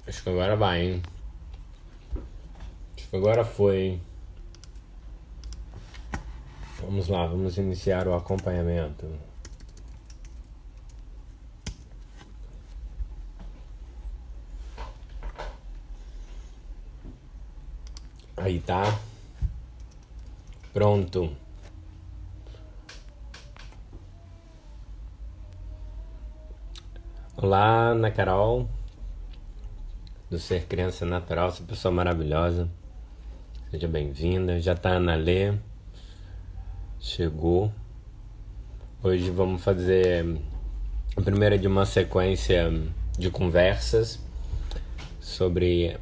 Acho que agora vai, hein? Acho que agora foi, hein? Vamos lá, vamos iniciar o acompanhamento. Aí tá. Pronto. Olá, Ana Carol, do Ser Criança Natural, essa pessoa maravilhosa. Seja bem-vinda. Já tá a Ana Lê. Chegou. Hoje vamos fazer a primeira de uma sequência de conversas sobre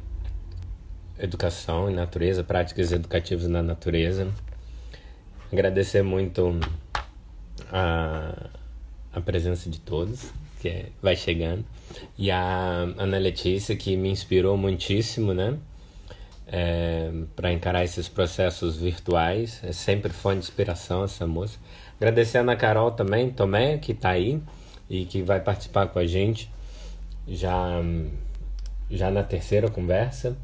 educação e natureza, práticas educativas na natureza. Agradecer muito a presença de todos, que vai chegando, e a Ana Letícia, que me inspirou muitíssimo, né? Para encarar esses processos virtuais. É sempre fonte de inspiração essa moça. Agradecer a Ana Carol também, Tomé, que está aí e que vai participar com a gente já na terceira conversa.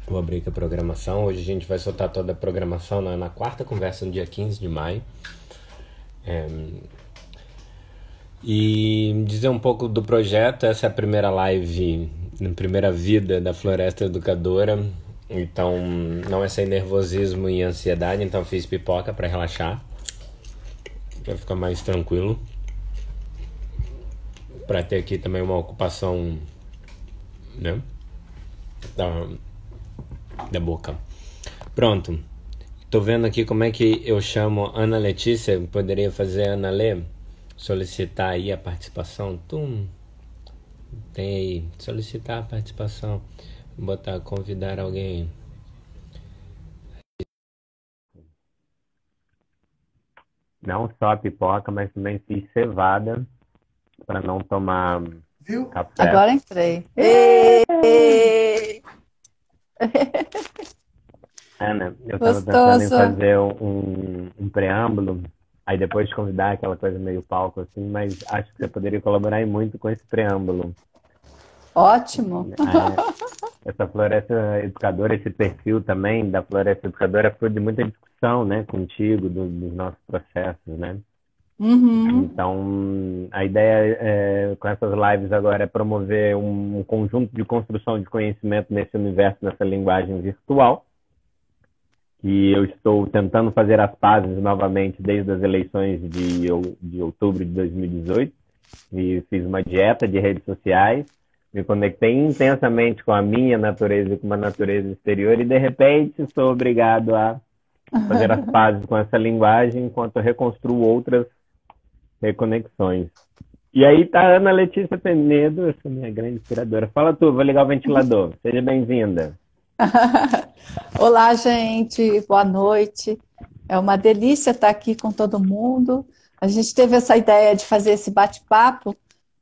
Vou abrir aqui a programação. Hoje a gente vai soltar toda a programação na quarta conversa, no dia 15 de maio. E dizer um pouco do projeto. Essa é a primeira live, a primeira vida da Floresta Educadora. Então não é sem nervosismo e ansiedade. Então fiz pipoca para relaxar, para ficar mais tranquilo, para ter aqui também uma ocupação, né, da boca. Pronto. Tô vendo aqui como é que eu chamo Ana Letícia. Poderia fazer Ana Lê? Solicitar aí a participação. Tem aí. Solicitar a participação. Vou botar convidar alguém. Não só a pipoca, mas também fiz cevada para não tomar café. Agora entrei. Ei! Ana, eu estava pensando em Gostoso. fazer um preâmbulo, aí depois convidar aquela coisa meio palco assim, mas acho que você poderia colaborar e muito com esse preâmbulo. Ótimo. Essa floresta educadora, esse perfil também da floresta educadora foi de muita discussão, né, contigo, dos nossos processos, né? Uhum. Então, a ideia com essas lives agora é promover um conjunto de construção de conhecimento nesse universo, nessa linguagem virtual, que eu estou tentando fazer as pazes novamente desde as eleições de outubro de 2018, e fiz uma dieta de redes sociais, me conectei intensamente com a minha natureza e com uma natureza exterior, e de repente sou obrigado a fazer as pazes com essa linguagem enquanto eu reconstruo outras reconexões. E aí tá a Ana Letícia Penedo, essa minha grande inspiradora. Fala tu, vou ligar o ventilador. Seja bem-vinda. Olá, gente. Boa noite. É uma delícia estar aqui com todo mundo. A gente teve essa ideia de fazer esse bate-papo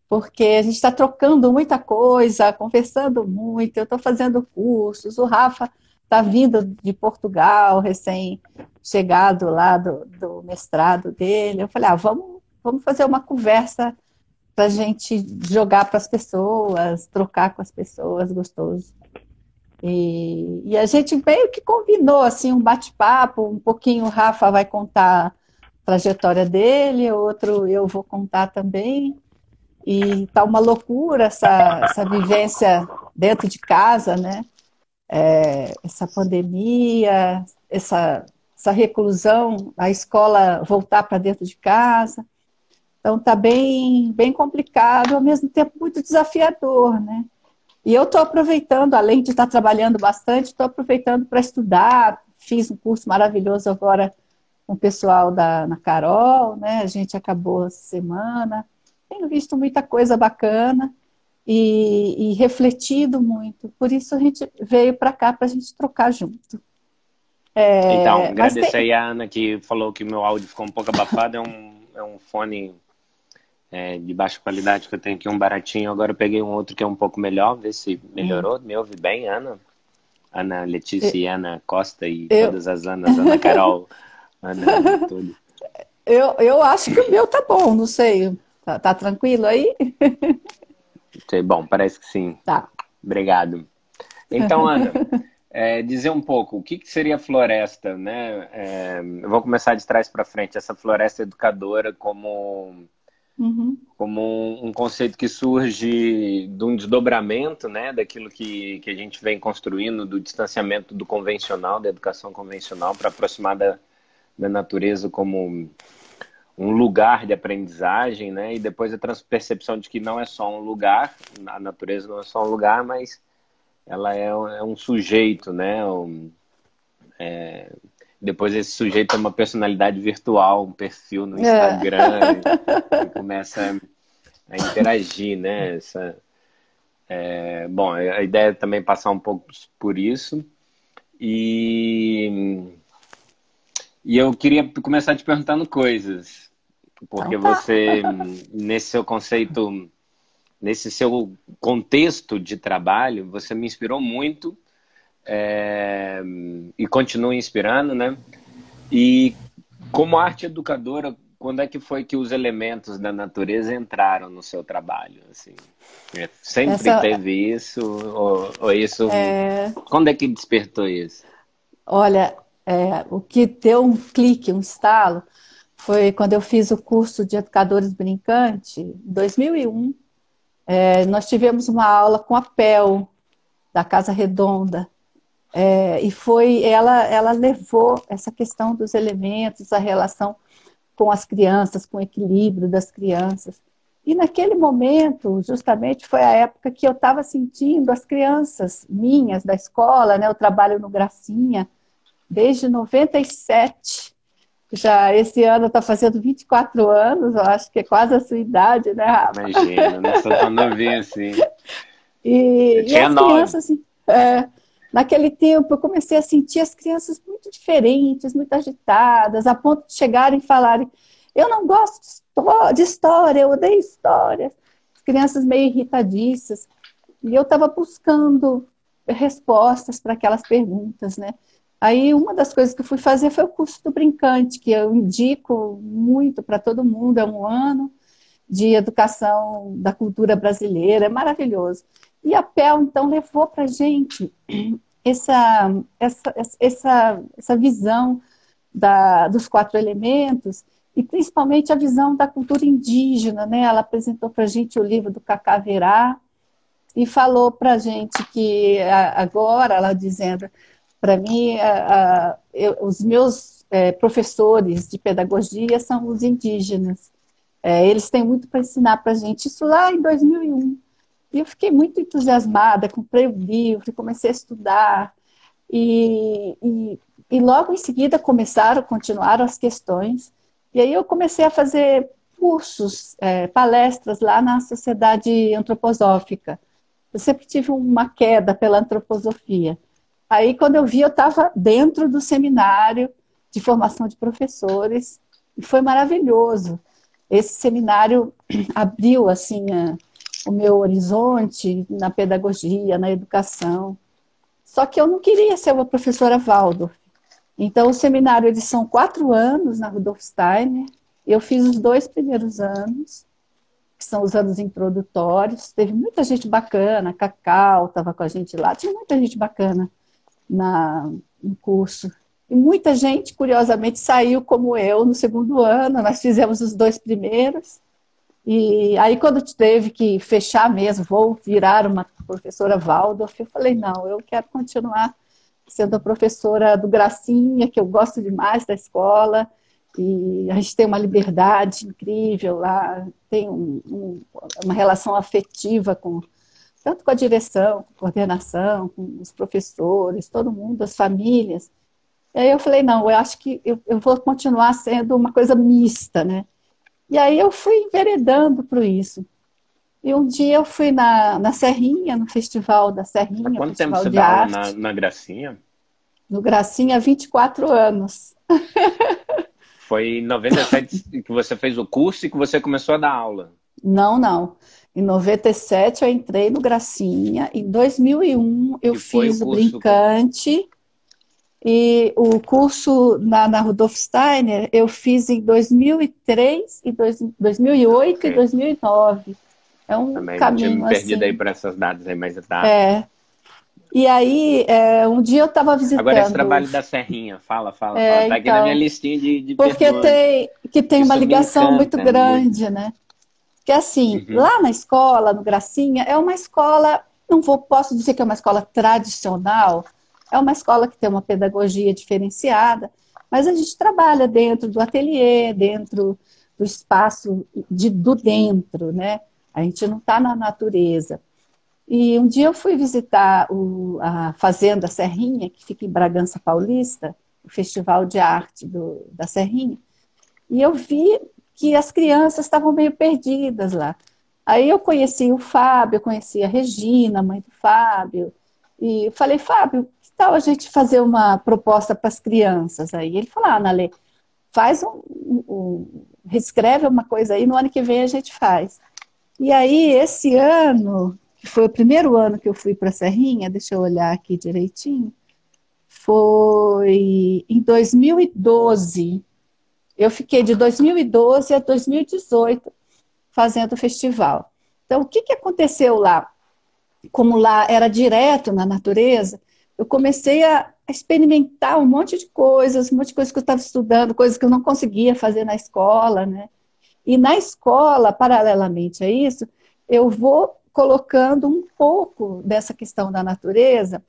porque a gente está trocando muita coisa, conversando muito. Eu estou fazendo cursos. O Rafa está vindo de Portugal, recém-chegado lá do mestrado dele. Eu falei, vamos fazer uma conversa para a gente jogar para as pessoas, trocar com as pessoas, gostoso. E a gente meio que combinou assim um bate-papo, um pouquinho o Rafa vai contar a trajetória dele, outro eu vou contar também. E tá uma loucura essa vivência dentro de casa, né? Essa pandemia, essa reclusão, a escola voltar para dentro de casa. Então tá bem complicado, ao mesmo tempo muito desafiador, né? E eu estou aproveitando, além de estar trabalhando bastante, estou aproveitando para estudar. Fiz um curso maravilhoso agora com o pessoal da Ana Carol, né? A gente acabou essa semana. Tenho visto muita coisa bacana e refletido muito. Por isso a gente veio para cá para a gente trocar junto. Então, Mas agradecer tem. aí a Ana que falou que meu áudio ficou um pouco abafado. É um fone de baixa qualidade que eu tenho aqui, um baratinho. Agora eu peguei um outro que é um pouco melhor, ver se melhorou. Me ouve bem, Ana? Ana Letícia e Ana Costa e Eu, todas as Anas, Ana Carol, Ana tudo. eu acho que o meu tá bom, não sei. Tá tranquilo aí? Bom, parece que sim. Tá. Obrigado. Então, Ana, dizer um pouco, o que seria floresta, né? Eu vou começar de trás para frente, essa floresta educadora como, como um conceito que surge de um desdobramento, né? Daquilo que a gente vem construindo, do distanciamento do convencional, da educação convencional, para aproximar da natureza como um lugar de aprendizagem, né? E depois a percepção de que não é só um lugar, a natureza não é só um lugar, mas ela é um sujeito, né? Depois esse sujeito tem uma personalidade virtual, um perfil no Instagram e começa a interagir, né? Bom, a ideia é também passar um pouco por isso. E eu queria começar te perguntando coisas, porque você, nesse seu conceito, nesse seu contexto de trabalho, você me inspirou muito e continua inspirando, né? E como arte educadora, quando é que foi que os elementos da natureza entraram no seu trabalho? Assim, sempre teve isso? Ou isso... Quando é que despertou isso? Olha, o que deu um clique, um estalo, foi quando eu fiz o curso de Educadores Brincantes, em 2001. Nós tivemos uma aula com a PEL, da Casa Redonda, e ela levou essa questão dos elementos, a relação com as crianças, com o equilíbrio das crianças. E naquele momento, justamente, foi a época que eu estava sentindo as crianças minhas da escola, né? Eu trabalho no Gracinha desde 97. Já esse ano está fazendo 24 anos, eu acho que é quase a sua idade, né, Rafa? Imagina, não sou tão novinho assim. E as crianças, assim, naquele tempo, eu comecei a sentir as crianças muito diferentes, muito agitadas, a ponto de chegarem e falarem: eu não gosto de história, eu odeio história. As crianças meio irritadiças. E eu estava buscando respostas para aquelas perguntas, né? Aí uma das coisas que eu fui fazer foi o curso do Brincante, que eu indico muito para todo mundo, é um ano de educação da cultura brasileira, é maravilhoso. E a PEL, então, levou para a gente essa visão dos 4 elementos e principalmente a visão da cultura indígena, né? Ela apresentou para a gente o livro do Cacá Verá e falou para a gente que agora, ela dizendo, para mim, os meus professores de pedagogia são os indígenas. Eles têm muito para ensinar para a gente. Isso lá em 2001. E eu fiquei muito entusiasmada, comprei o livro, comecei a estudar. E logo em seguida continuaram as questões. E aí eu comecei a fazer cursos, palestras lá na Sociedade Antroposófica. Eu sempre tive uma queda pela antroposofia. Aí, quando eu vi, eu estava dentro do seminário de formação de professores, e foi maravilhoso. Esse seminário abriu, assim, o meu horizonte na pedagogia, na educação. Só que eu não queria ser uma professora Waldorf. Então, o seminário, eles são 4 anos na Rudolf Steiner. Eu fiz os 2 primeiros anos, que são os anos introdutórios. Teve muita gente bacana, Cacau estava com a gente lá, tinha muita gente bacana no curso. E muita gente, curiosamente, saiu como eu no segundo ano. Nós fizemos os 2 primeiros. E aí, quando teve que fechar mesmo, vou virar uma professora Waldorf, eu falei, não, eu quero continuar sendo a professora do Gracinha, que eu gosto demais da escola, e a gente tem uma liberdade incrível lá, tem uma relação afetiva tanto com a direção, com a coordenação, com os professores, todo mundo, as famílias. E aí eu falei, não, eu acho que eu vou continuar sendo uma coisa mista, né? E aí eu fui enveredando por isso. E um dia eu fui na Serrinha, no Festival da Serrinha, Há quanto tempo Festival você de dá aula Arte. na Gracinha? No Gracinha, há 24 anos. Foi em 97 que você fez o curso e que você começou a dar aula. Não. Em 97 eu entrei no Gracinha. Em 2001 eu fiz o Brincante. E o curso na Rudolf Steiner eu fiz em 2003, 2008 e 2009. É um Também tinha caminho me perdido aí assim. por essas datas aí, mas tá. É. E aí, um dia eu estava Agora esse visitando, trabalho da Serrinha, fala. Tá aqui na minha então, listinha de porque pendores. tem uma Isso me ligação muito encanta muito. grande, né? Que assim, Uhum. lá na escola, no Gracinha, é uma escola, posso dizer que é uma escola tradicional, é uma escola que tem uma pedagogia diferenciada, mas a gente trabalha dentro do ateliê, dentro do espaço do dentro, né? A gente não está na natureza. E um dia eu fui visitar a Fazenda Serrinha, que fica em Bragança Paulista, o Festival de Arte da Serrinha, e eu vi que as crianças estavam meio perdidas lá. Aí eu conheci o Fábio, eu conheci a Regina, mãe do Fábio, e eu falei, Fábio, que tal a gente fazer uma proposta para as crianças? Aí ele falou, Nalê, faz reescreve uma coisa aí, no ano que vem a gente faz. E aí, esse ano, que foi o primeiro ano que eu fui para a Serrinha, deixa eu olhar aqui direitinho, foi em 2012. Eu fiquei de 2012 a 2018 fazendo o festival. Então, o que, que aconteceu lá? Como lá era direto na natureza, eu comecei a experimentar um monte de coisas que eu estava estudando, coisas que eu não conseguia fazer na escola, né? E na escola, paralelamente a isso, eu vou colocando um pouco dessa questão da natureza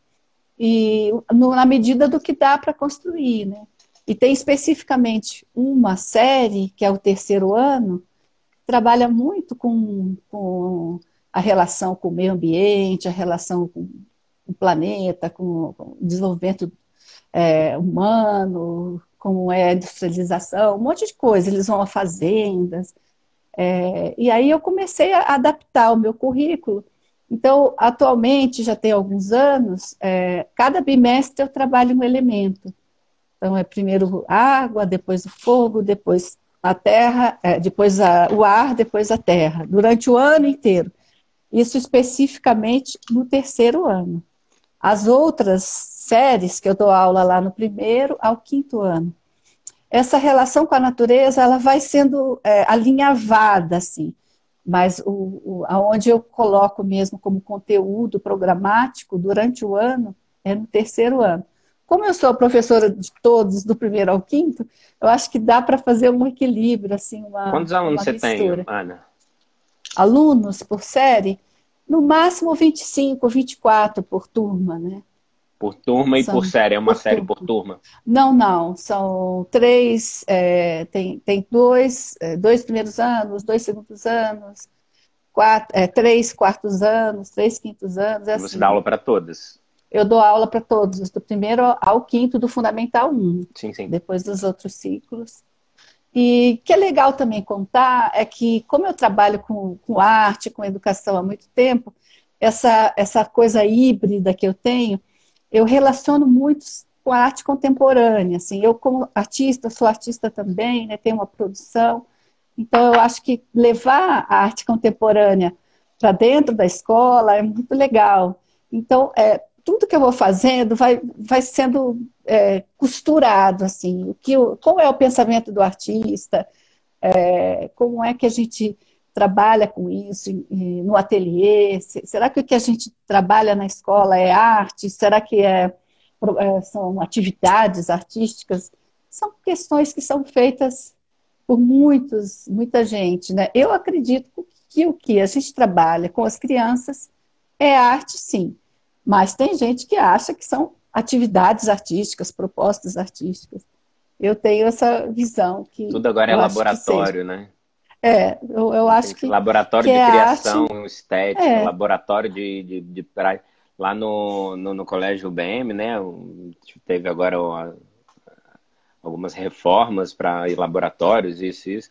e na medida do que dá para construir, né? E tem especificamente uma série, que é o terceiro ano, que trabalha muito com a relação com o meio ambiente, a relação com o planeta, com o desenvolvimento humano, como é a industrialização, um monte de coisa. Eles vão a fazendas, e aí eu comecei a adaptar o meu currículo. Então, atualmente, já tem alguns anos, cada bimestre eu trabalho um elemento. Então, é primeiro a água, depois o fogo, depois a terra, depois o ar, depois a terra, durante o ano inteiro. Isso especificamente no terceiro ano. As outras séries que eu dou aula lá no primeiro ao quinto ano, essa relação com a natureza ela vai sendo alinhavada, assim, mas aonde eu coloco mesmo como conteúdo programático durante o ano é no terceiro ano. Como eu sou a professora de todos, do primeiro ao quinto, eu acho que dá para fazer um equilíbrio, assim, Quantos alunos uma você tem, mistura. Ana? Alunos por série, no máximo 25, 24 por turma, né? Por turma e por São série? É uma por série turma. por turma? Não, não, são três, tem dois primeiros anos, dois segundos anos, três quartos anos, três quintos anos, é E você dá assim. aula para todas? Eu dou aula para todos, do primeiro ao quinto do Fundamental 1, Sim, sim. depois dos outros ciclos. E o que é legal também contar é que, como eu trabalho com arte, com educação há muito tempo, essa coisa híbrida que eu tenho, eu relaciono muito com a arte contemporânea. Assim, eu, como artista, sou artista também, né, tenho uma produção, então eu acho que levar a arte contemporânea para dentro da escola é muito legal. Então, tudo que eu vou fazendo vai sendo costurado, assim, qual é o pensamento do artista, como é que a gente trabalha com isso no ateliê, será que o que a gente trabalha na escola é arte, será que são atividades artísticas? São questões que são feitas por muita gente, né? Eu acredito que o que a gente trabalha com as crianças é arte, sim, mas tem gente que acha que são atividades artísticas, propostas artísticas. Eu tenho essa visão que Tudo agora é eu acho que seja. laboratório, né? Eu acho Tem que laboratório de é criação arte. estética, É. laboratório lá no Colégio UBM, né? Teve agora algumas reformas para laboratórios, isso.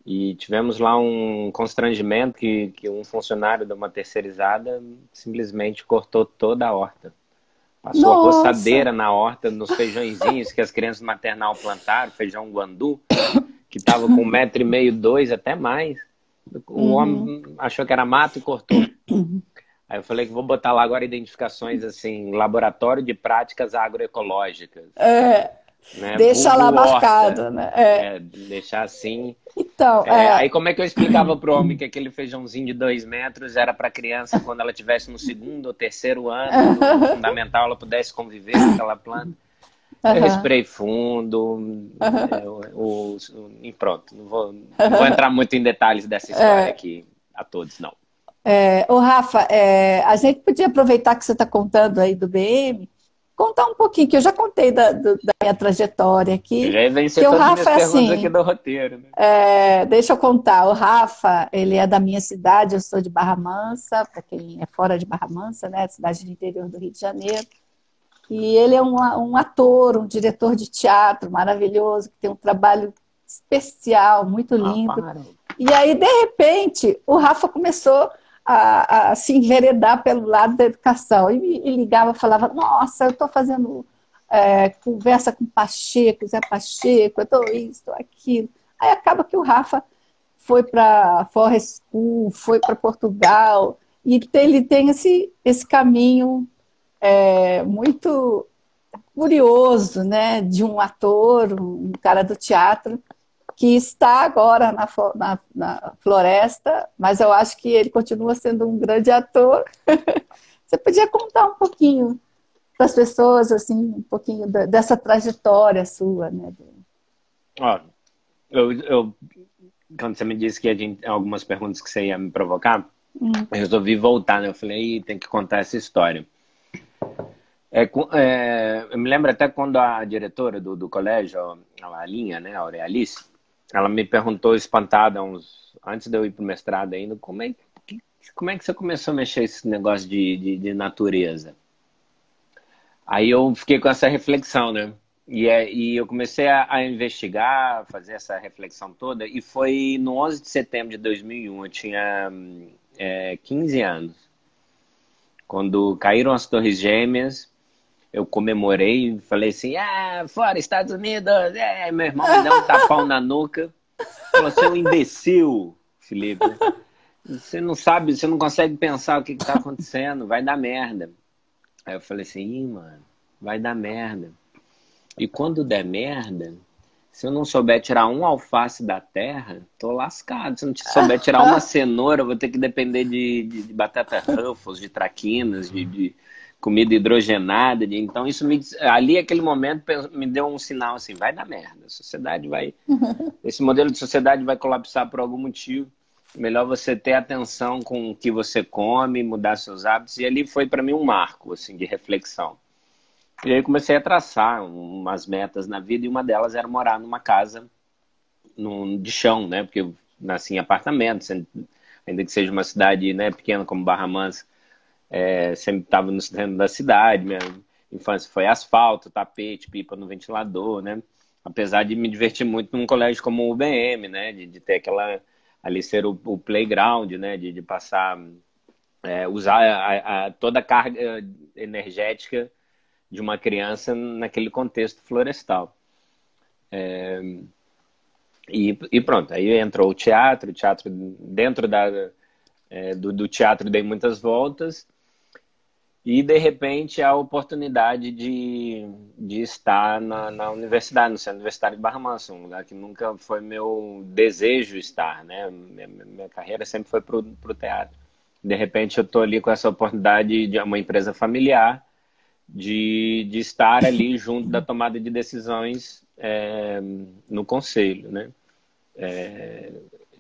E tivemos lá um constrangimento que um funcionário de uma terceirizada simplesmente cortou toda a horta. Passou a Nossa. roçadeira na horta, nos feijõezinhos que as crianças do maternal plantaram, feijão guandu, que estava com 1,5 m, 2, até mais. O Uhum. homem achou que era mato e cortou. Aí eu falei que vou botar lá agora identificações assim, laboratório de práticas agroecológicas, né? Deixa lá Vulgo horta, marcado, né? deixar assim. Então, Aí como é que eu explicava pro homem que aquele feijãozinho de 2 metros era para criança quando ela estivesse no segundo ou terceiro ano do fundamental, ela pudesse conviver com aquela planta? Eu aham, respirei fundo, aham. e pronto. Não vou entrar muito em detalhes dessa história aqui a todos, não. Ô, Rafa, a gente podia aproveitar que você está contando aí do BM, contar um pouquinho, que eu já contei da minha trajetória Eu aqui, já ia vencer que o todas as Rafa minhas é perguntas aqui assim, do roteiro, né? deixa eu contar, o Rafa, ele é da minha cidade, eu sou de Barra Mansa, para quem é fora de Barra Mansa, né, cidade do interior do Rio de Janeiro, e ele é um ator, um diretor de teatro maravilhoso, que tem um trabalho especial, muito Ah, lindo. para. E aí, de repente, o Rafa começou a se enveredar pelo lado da educação. E ligava, falava, nossa, eu estou fazendo conversa com Pacheco, Zé Pacheco, eu estou isso, estou aquilo. Aí acaba que o Rafa foi para Forest School, foi para Portugal, e ele tem esse caminho muito curioso, né, de um ator, um cara do teatro, que está agora na floresta, mas eu acho que ele continua sendo um grande ator. Você podia contar um pouquinho para as pessoas, assim, um pouquinho dessa trajetória sua, né? Ó, quando você me disse que algumas perguntas que você ia me provocar, eu resolvi voltar, né? Eu falei, tem que contar essa história. Eu me lembro até quando a diretora do colégio, a Alinha, né, a Aurealice, ela me perguntou espantada, antes de eu ir para o mestrado ainda, como é que você começou a mexer esse negócio de natureza? Aí eu fiquei com essa reflexão, né? E eu comecei a investigar, fazer essa reflexão toda, e foi no 11 de setembro de 2001, eu tinha 15 anos, quando caíram as Torres Gêmeas. Eu comemorei, falei assim, fora Estados Unidos, meu irmão me deu um tapão na nuca, falou, seu imbecil, Felipe, você não sabe, você não consegue pensar o que está acontecendo, vai dar merda. Aí eu falei assim, mano, vai dar merda. E quando der merda, se eu não souber tirar um alface da terra, tô lascado. Se eu não souber tirar uma cenoura, eu vou ter que depender de batata Ruffles, de traquinas, de comida hidrogenada. Então, ali, aquele momento, me deu um sinal assim, vai dar merda. A sociedade esse modelo de sociedade vai colapsar por algum motivo. Melhor você ter atenção com o que você come, mudar seus hábitos. E ali foi para mim um marco assim, de reflexão. E aí comecei a traçar umas metas na vida, e uma delas era morar numa casa de chão, né? Porque eu nasci em apartamento, ainda que seja uma cidade, né, pequena como Barra Mansa, sempre estava no centro da cidade. Minha infância foi asfalto, tapete, pipa no ventilador, né? Apesar de me divertir muito num colégio como o UBM, né? De ter ali ser o playground, né? De passar, usar toda a carga energética de uma criança naquele contexto florestal. E pronto, aí entrou o teatro dentro do teatro dei muitas voltas, e de repente a oportunidade de estar na universidade, no Centro Universitário de Barra Mansa, um lugar que nunca foi meu desejo estar, né? Minha carreira sempre foi pro teatro. De repente eu estou ali com essa oportunidade de uma empresa familiar, de estar ali junto da tomada de decisões no conselho, né?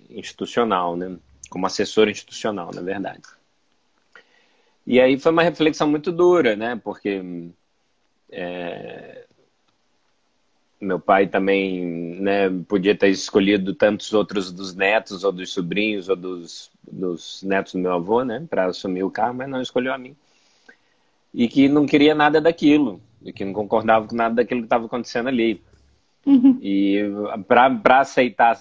Institucional, né? Como assessor institucional, na verdade. E aí foi uma reflexão muito dura, né? Porque meu pai também, né, podia ter escolhido tantos outros dos netos, ou dos sobrinhos, ou dos netos do meu avô, né? Para assumir o cargo, mas não escolheu a mim. E que não queria nada daquilo, e que não concordava com nada daquilo que estava acontecendo ali. E para aceitar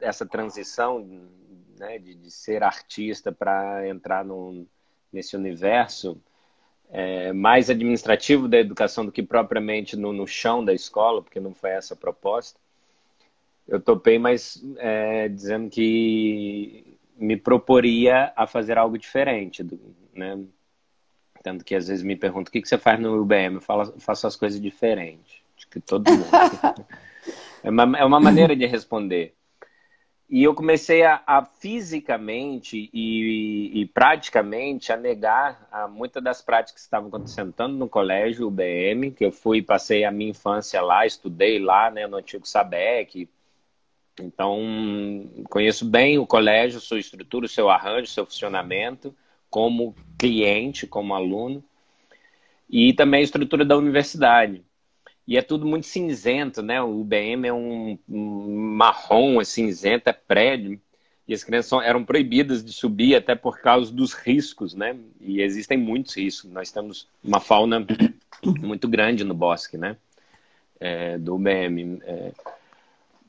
essa transição, né, de ser artista para entrar nesse universo mais administrativo da educação do que propriamente no chão da escola, porque não foi essa a proposta, eu topei, mas dizendo que me proporia a fazer algo diferente, né? Tanto que às vezes me perguntam o que você faz no UBM, eu faço as coisas diferentes. Acho que todo mundo. É uma maneira de responder. E eu comecei a fisicamente e praticamente a negar muitas das práticas que estavam acontecendo, tanto no colégio, o UBM, que eu passei a minha infância lá, estudei lá, né, no antigo SABEC. Então, conheço bem o colégio, sua estrutura, o seu arranjo, o seu funcionamento, como cliente, como aluno, e também a estrutura da universidade. E é tudo muito cinzento, né? O UBM é um marrom, é cinzento, é prédio. E as crianças eram proibidas de subir até por causa dos riscos, né? E existem muitos riscos. Nós temos uma fauna muito grande no bosque, né? Do UBM.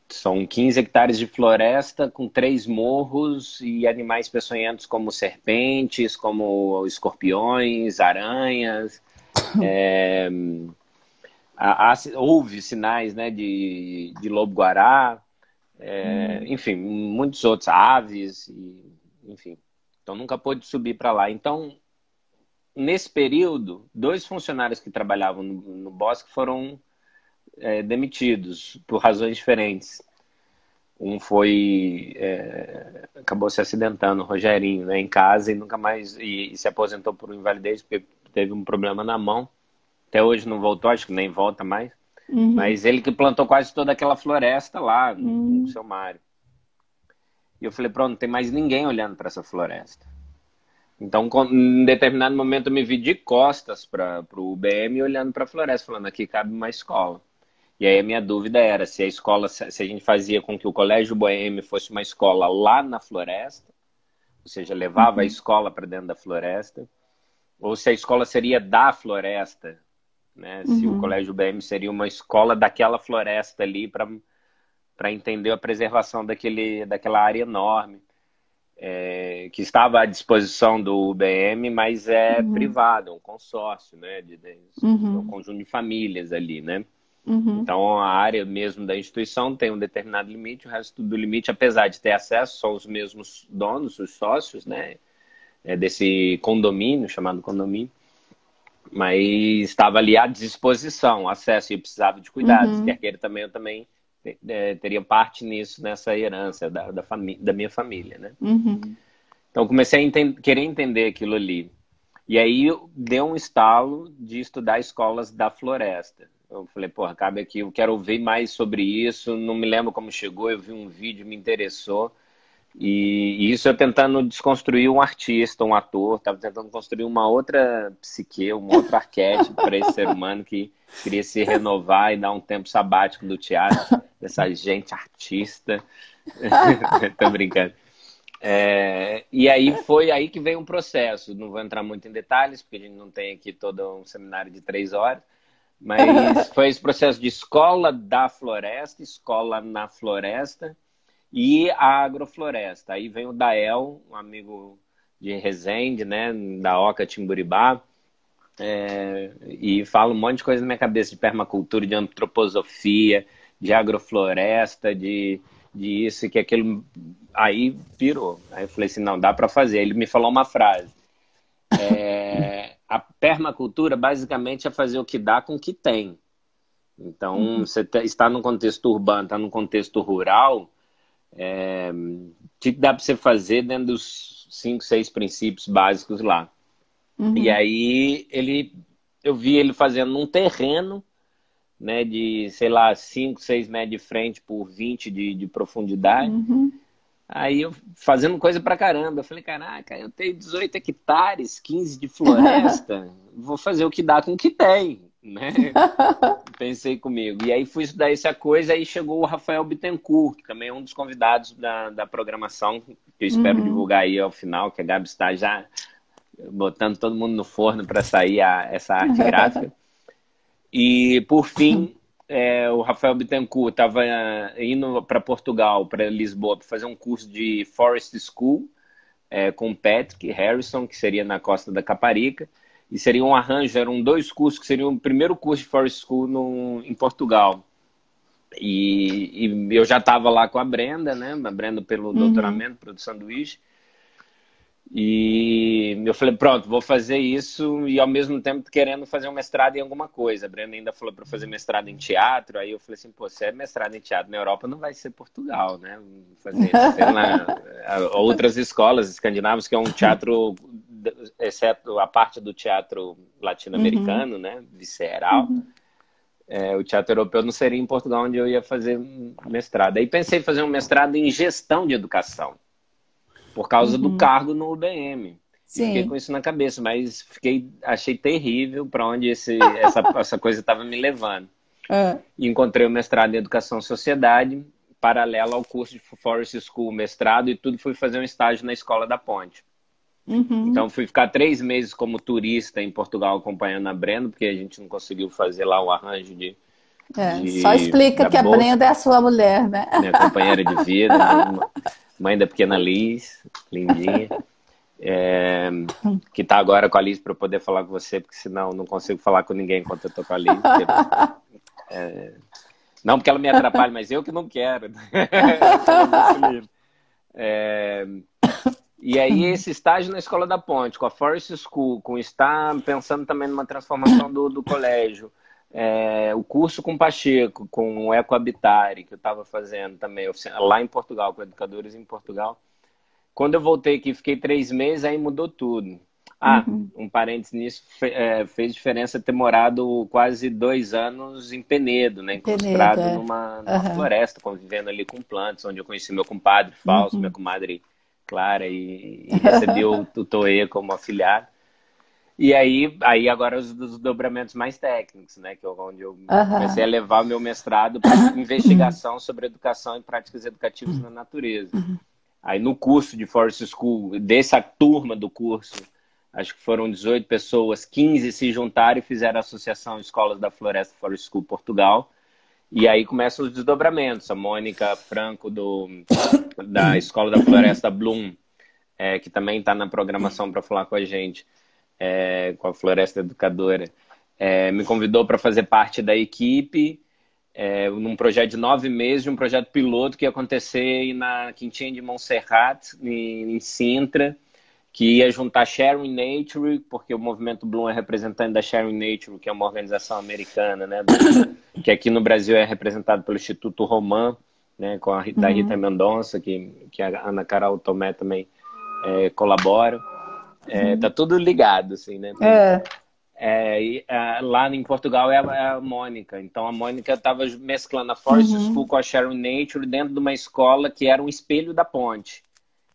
São 15 hectares de floresta com 3 morros e animais peçonhentos como serpentes, como escorpiões, aranhas. Houve sinais, né, de lobo-guará, enfim, muitos outros, aves, enfim. Então nunca pôde subir para lá. Então, nesse período, 2 funcionários que trabalhavam no bosque foram demitidos por razões diferentes. Um acabou se acidentando, o Rogerinho, né, em casa e nunca mais e se aposentou por invalidez porque teve um problema na mão. Até hoje não voltou, acho que nem volta mais. Mas ele que plantou quase toda aquela floresta lá no seu Mário. E eu falei, pronto, não tem mais ninguém olhando para essa floresta. Então, em determinado momento, eu me vi de costas para o UBM olhando para a floresta, falando, aqui cabe uma escola. E aí a minha dúvida era se a gente fazia com que o Colégio UBM fosse uma escola lá na floresta, ou seja, levava a escola para dentro da floresta, ou se a escola seria da floresta, né? Se o Colégio UBM seria uma escola daquela floresta ali para entender a preservação daquela área enorme. Que estava à disposição do UBM, mas é privado, é um consórcio, né? Um conjunto de famílias ali, né? Então, a área mesmo da instituição tem um determinado limite, o resto do limite, apesar de ter acesso, são os mesmos donos, os sócios, né? Desse condomínio, chamado condomínio, mas estava ali à disposição, acesso, e precisava de cuidados, quer queira também, eu também teria parte nisso, nessa herança da minha família, né? Então, comecei a querer entender aquilo ali. E aí, deu um estalo de estudar escolas da floresta. Eu falei, porra, cabe aqui, eu quero ouvir mais sobre isso, não me lembro como chegou, eu vi um vídeo, me interessou. E isso eu tentando desconstruir um artista, um ator, estava tentando construir uma outra psique, um outro arquétipo para esse ser humano que queria se renovar e dar um tempo sabático do teatro, dessa gente artista. Tô brincando. E aí foi aí que veio um processo. Não vou entrar muito em detalhes, porque a gente não tem aqui todo um seminário de 3 horas, mas foi esse processo de escola da floresta, escola na floresta e a agrofloresta. Aí vem o Dael, um amigo de Resende, né, da Oca Timburibá, e fala um monte de coisa na minha cabeça de permacultura, de antroposofia, de agrofloresta, de isso e que aquilo. Aí pirou. Aí eu falei assim, não, dá para fazer. Ele me falou uma frase. A permacultura basicamente é fazer o que dá com o que tem. Então, você está num contexto urbano, está num contexto rural, o que dá para você fazer dentro dos 5, 6 princípios básicos lá. E aí eu vi ele fazendo num terreno, né, de, sei lá, 5, 6 metros de frente por 20 de profundidade. Aí eu fazendo coisa pra caramba. Eu falei, caraca, eu tenho 18 hectares, 15 de floresta, vou fazer o que dá com o que tem, né? Pensei comigo. E aí fui estudar essa coisa, aí chegou o Rafael Bittencourt, que também é um dos convidados da programação, que eu espero divulgar aí ao final, que a Gabi está já botando todo mundo no forno para sair essa arte gráfica. E, por fim, o Rafael Bittencourt estava indo para Portugal, para Lisboa, para fazer um curso de Forest School com o Patrick Harrison, que seria na Costa da Caparica. E seria um arranjo, eram 2 cursos, que seriam o primeiro curso de Forest School em Portugal. E eu já estava lá com a Brenda, né? A Brenda pelo doutoramento, produção sanduíche. E eu falei, pronto, vou fazer isso e ao mesmo tempo querendo fazer um mestrado em alguma coisa. A Brenda ainda falou para fazer mestrado em teatro, aí eu falei assim, pô, se é mestrado em teatro na Europa, não vai ser Portugal, né? Fazer isso. Tem lá outras escolas escandinavas que é um teatro, exceto a parte do teatro latino-americano, né? Visceral. O teatro europeu não seria em Portugal onde eu ia fazer mestrado. Aí pensei em fazer um mestrado em gestão de educação, por causa do cargo no UBM. E fiquei com isso na cabeça, mas achei terrível para onde essa coisa estava me levando. E encontrei o mestrado em Educação e Sociedade, paralelo ao curso de Forest School, mestrado, e tudo fui fazer um estágio na Escola da Ponte. Então fui ficar 3 meses como turista em Portugal acompanhando a Brenda, porque a gente não conseguiu fazer lá o arranjo só explica que a Brenda é a sua mulher, né? Minha companheira de vida, mãe da pequena Liz, lindinha. Que tá agora com a Liz para eu poder falar com você, porque senão não consigo falar com ninguém enquanto eu tô com a Liz. Não porque ela me atrapalha, mas eu que não quero. E aí esse estágio na Escola da Ponte, com a Forest School, com estar pensando também numa transformação do colégio, o curso com Pacheco, com o Ecohabitare, que eu estava fazendo também, lá em Portugal, com educadores em Portugal. Quando eu voltei aqui, fiquei 3 meses, aí mudou tudo. Um parênteses nisso, fez diferença ter morado quase 2 anos em Penedo, né? Enclaustrado numa floresta, convivendo ali com plantas, onde eu conheci meu compadre Fausto, minha comadre Clara, e recebi o Toê como afilhado. E aí agora os desdobramentos mais técnicos, né? Que onde eu comecei a levar o meu mestrado para investigação sobre educação e práticas educativas na natureza. Aí no curso de Forest School, dessa turma do curso, acho que foram 18 pessoas, 15 se juntaram e fizeram a Associação Escolas da Floresta Forest School Portugal. E aí começam os desdobramentos. A Mônica Franco, da Escola da Floresta Bloom, que também está na programação para falar com a gente, com a Floresta Educadora, me convidou para fazer parte da equipe, num projeto de 9 meses, de um projeto piloto que ia acontecer na Quintinha de Montserrat, em Sintra, que ia juntar Sharing Nature, porque o movimento Bloom é representante da Sharing Nature, que é uma organização americana, né, que aqui no Brasil é representado pelo Instituto Roman, né, com da Rita Mendonça, que a Ana Carol Tomé também colabora. Tá tudo ligado, assim, né? Lá em Portugal é a Mônica. Então a Mônica estava mesclando a Forest School com a Sharing Nature dentro de uma escola que era um espelho da Ponte,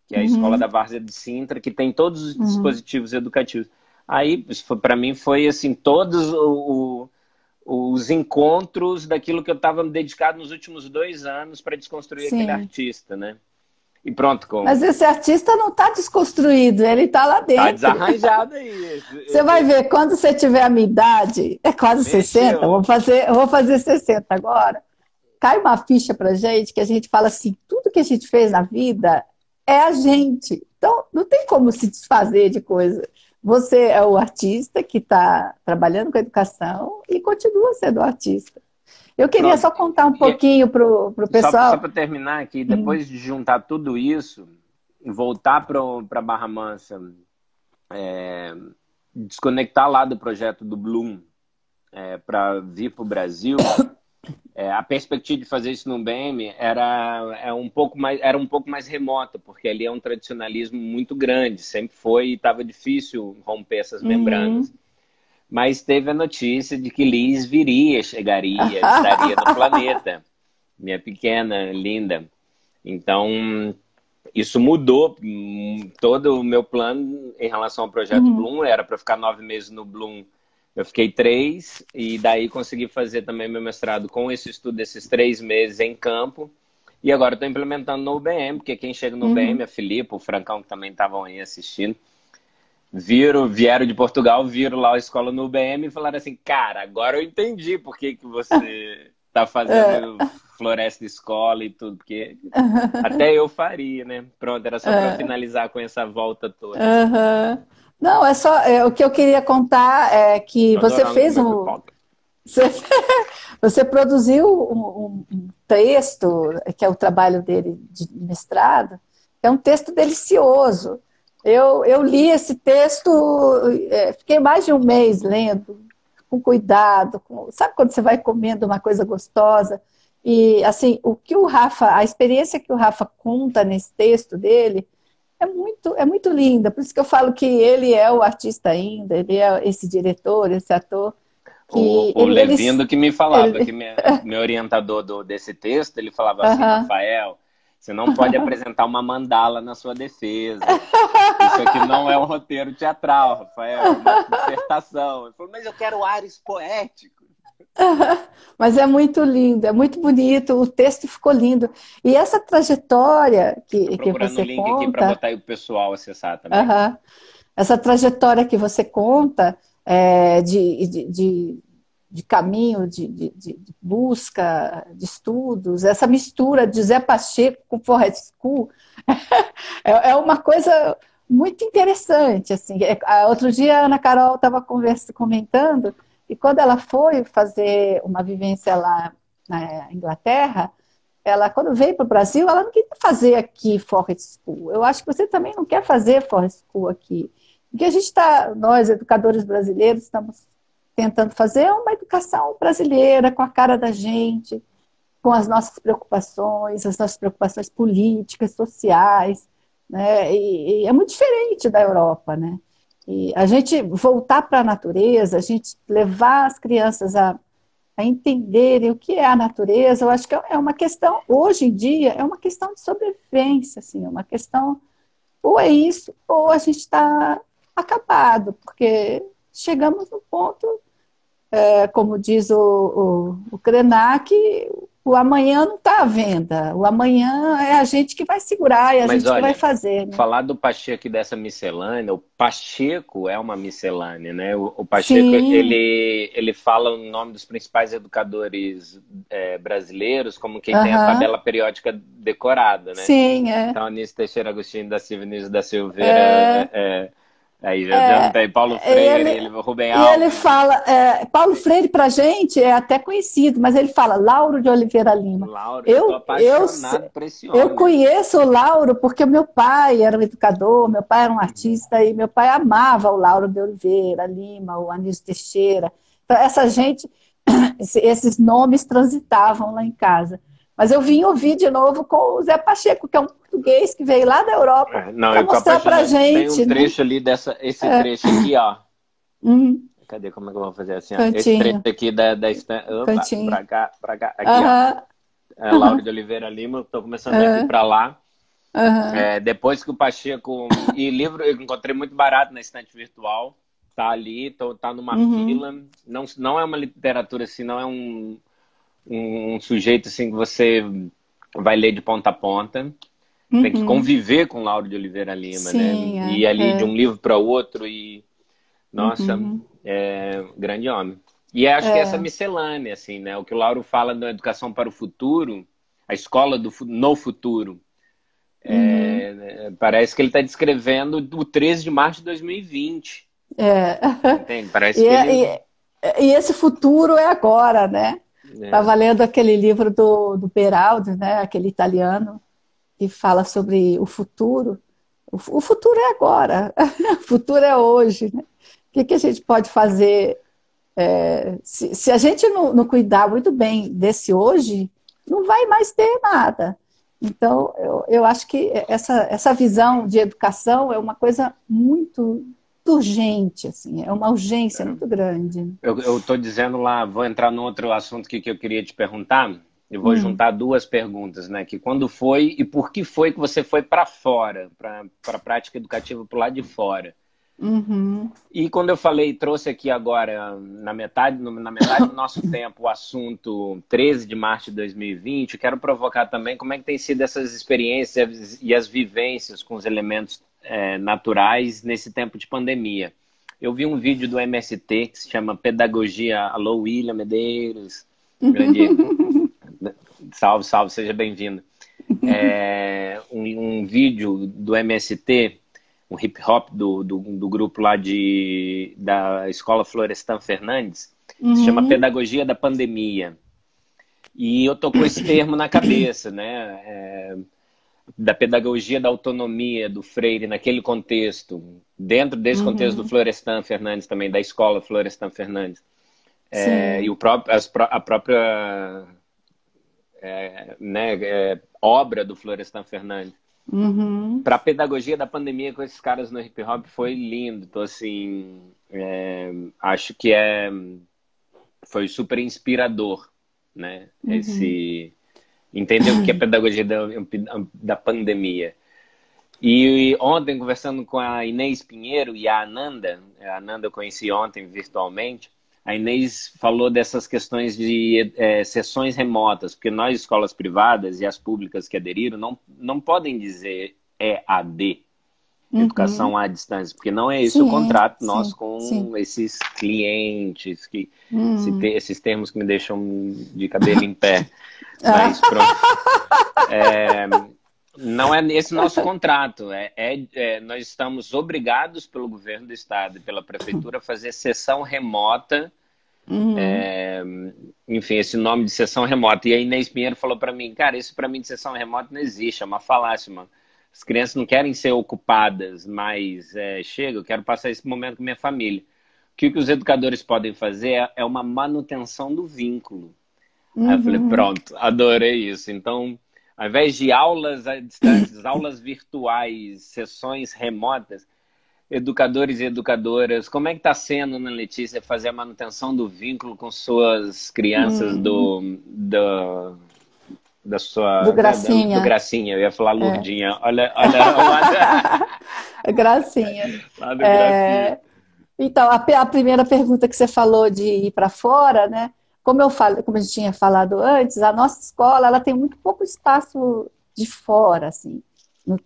que é a Escola da Várzea de Sintra, que tem todos os dispositivos educativos. Aí, para mim, foi assim, todos os encontros daquilo que eu estava me dedicado nos últimos 2 anos para desconstruir aquele artista, né? E pronto. Mas esse artista não está desconstruído, ele está lá dentro. Está desarranjado aí. Você vai ver, quando você tiver a minha idade, é quase 60, eu vou fazer 60 agora, cai uma ficha pra gente, que a gente fala assim, tudo que a gente fez na vida é a gente. Então, não tem como se desfazer de coisa. Você é o artista que está trabalhando com a educação e continua sendo artista. Eu queria só contar um pouquinho para o pessoal. Só para terminar aqui, depois de juntar tudo isso, voltar para Barra Mansa, desconectar lá do projeto do Bloom para vir para o Brasil, a perspectiva de fazer isso no BM era um pouco mais remota, porque ali é um tradicionalismo muito grande, sempre foi e estava difícil romper essas membranas. Mas teve a notícia de que Liz chegaria, estaria no planeta. Minha pequena, linda. Então, isso mudou todo o meu plano em relação ao projeto Bloom. Era para ficar 9 meses no Bloom. Eu fiquei 3 e daí consegui fazer também meu mestrado com esse estudo desses 3 meses em campo. E agora estou implementando no UBM, porque quem chega no UBM é Filipe, o Francão, que também estavam aí assistindo. Vieram de Portugal, viram lá a escola no UBM e falaram assim, cara, agora eu entendi por que você tá fazendo floresta escola e tudo, porque até eu faria, né? Pronto, era só para finalizar com essa volta toda. Não, é só, o que eu queria contar é que você fez você produziu um texto, que é o trabalho dele de mestrado, é um texto delicioso. Eu li esse texto, fiquei mais de um mês lendo, com cuidado. Sabe quando você vai comendo uma coisa gostosa? E, assim, a experiência que o Rafa conta nesse texto dele é muito linda. Por isso que eu falo que ele é o artista ainda, ele é esse diretor, esse ator, que O Levindo que me falava, ele que meu orientador desse texto, ele falava assim, Aham. Rafael, você não pode apresentar uma mandala na sua defesa. Isso aqui não é um roteiro teatral, Rafael, é uma dissertação. Ele falou, mas eu quero ares poéticos. Mas é muito lindo, é muito bonito, o texto ficou lindo. E essa trajetória Tô que procurando o você link aqui para conta, botar aí o pessoal acessar também. aham, essa trajetória que você conta de caminho, de busca, de estudos, essa mistura de Zé Pacheco com Forrest School, é uma coisa muito interessante. Assim. Outro dia a Ana Carol estava comentando, e quando ela foi fazer uma vivência lá na Inglaterra, ela, quando veio para o Brasil, ela não queria fazer aqui Forest School. Eu acho que você também não quer fazer Forest School aqui. Porque a gente está, nós, educadores brasileiros, estamos tentando fazer uma educação brasileira com a cara da gente, com as nossas preocupações políticas, sociais, né? E é muito diferente da Europa, né? E a gente voltar para a natureza, a gente levar as crianças a entenderem o que é a natureza, eu acho que é uma questão, hoje em dia, é uma questão de sobrevivência, assim, é uma questão, ou é isso, ou a gente está acabado, porque chegamos no ponto, como diz o Krenak, o amanhã não está à venda, o amanhã é a gente que vai segurar, é a Mas gente que vai olha, fazer, né? falar do Pacheco e dessa miscelânea, o Pacheco é uma miscelânea, né? O Pacheco, Sim, ele fala o nome dos principais educadores brasileiros, como quem tem a aham, tabela periódica decorada, né? sim, Então, Anísio Teixeira, Agostinho da Silva, Vinícius da Silveira, é, aí já não É, tem Paulo Freire, ele, Rubem e ele Alves, fala, Paulo Freire para a gente é até conhecido, mas ele fala Lauro de Oliveira Lima. Lauro, eu tô Eu, eu, apaixonado por esse eu homem. conheço o Lauro porque meu pai era um educador, meu pai era um artista e meu pai amava o Lauro de Oliveira Lima, o Anísio Teixeira. Então, essa gente, esses nomes transitavam lá em casa. Mas eu vim ouvir de novo com o Zé Pacheco, que é um português que veio lá da Europa Não, para eu tô mostrar para a apaixonado. Tem um gente, né? trecho ali esse trecho aqui, ó. Uhum, Cadê? Como é que eu vou fazer assim, ó? Esse trecho cantinho. aqui da opa, Cantinho. pra cá, aqui, ó. Aham, Lauro de Oliveira Lima, tô começando a ir aham, pra lá. aham. Depois que o Pacheco. E livro eu encontrei muito barato na estante virtual. Tá ali, tá numa Uhum, fila. Não é uma literatura assim, não é um sujeito assim que você vai ler de ponta a ponta. Tem que uhum. conviver com Lauro de Oliveira Lima, né? Sim, E ir ali de um livro para outro e nossa, uhum, grande homem. E acho que essa é, miscelânea, assim, né? O que o Lauro fala da educação para o futuro, a escola no futuro, uhum, parece que ele está descrevendo o 13 de março de 2020. é. Entende? Parece E, que ele. e esse futuro é agora, né? É, Estava lendo aquele livro do Beraldi, né? Aquele italiano que fala sobre o futuro. O futuro é agora, o futuro é hoje, né? O que a gente pode fazer? Se a gente não cuidar muito bem desse hoje, não vai mais ter nada. Então, eu acho que essa visão de educação é uma coisa muito urgente, assim, é uma urgência muito grande. eu estou dizendo lá, vou entrar num outro assunto que eu queria te perguntar. Eu vou Hum, juntar duas perguntas, né? Que quando foi e por que foi que você foi para fora, para a prática educativa para o lado de fora? uhum, E quando eu falei, trouxe aqui agora, na metade do nosso tempo, o assunto 13 de março de 2020, eu quero provocar também como é que tem sido essas experiências e as vivências com os elementos naturais nesse tempo de pandemia. Eu vi um vídeo do MST que se chama Pedagogia. Alô, William Medeiros. Grande. Salve, salve, seja bem-vindo. Um vídeo do MST, um hip hop do grupo lá da Escola Florestan Fernandes, que se chama uhum, Pedagogia da Pandemia. E eu tô com esse termo na cabeça, né? da pedagogia da autonomia do Freire naquele contexto, dentro desse contexto do Florestan Fernandes também, da escola Florestan Fernandes, e a própria obra do Florestan Fernandes. Para a pedagogia da pandemia com esses caras no hip hop foi lindo. Então, assim, acho que foi super inspirador, né? Entender o que é pedagogia da pandemia. E ontem, conversando com a Inês Pinheiro e a Ananda eu conheci ontem virtualmente, a Inês falou dessas questões de sessões remotas, porque nós, escolas privadas e as públicas que aderiram, não podem dizer EAD, educação à distância, porque não é esse o contrato nosso com esses clientes, esses termos que me deixam de cabelo em pé. Mas pronto. Não é esse nosso contrato. Nós estamos obrigados pelo governo do estado e pela prefeitura a fazer sessão remota. Enfim, esse nome de sessão remota. E a Inês Pinheiro falou para mim, cara, isso para mim de sessão remota não existe, é uma falácia, mano. As crianças não querem ser ocupadas, mas chega, eu quero passar esse momento com minha família. O que os educadores podem fazer é uma manutenção do vínculo. Aí eu falei, pronto, adorei isso. Então, ao invés de aulas à distância, aulas virtuais, sessões remotas, educadores e educadoras, como é que está sendo, Ana Letícia, fazer a manutenção do vínculo com suas crianças do Gracinha. Do Gracinha, eu ia falar Lurdinha. Olha Gracinha. Lá do Gracinha. Então, a primeira pergunta que você falou de ir para fora, né? Como a gente tinha falado antes, a nossa escola ela tem muito pouco espaço de fora, assim. Não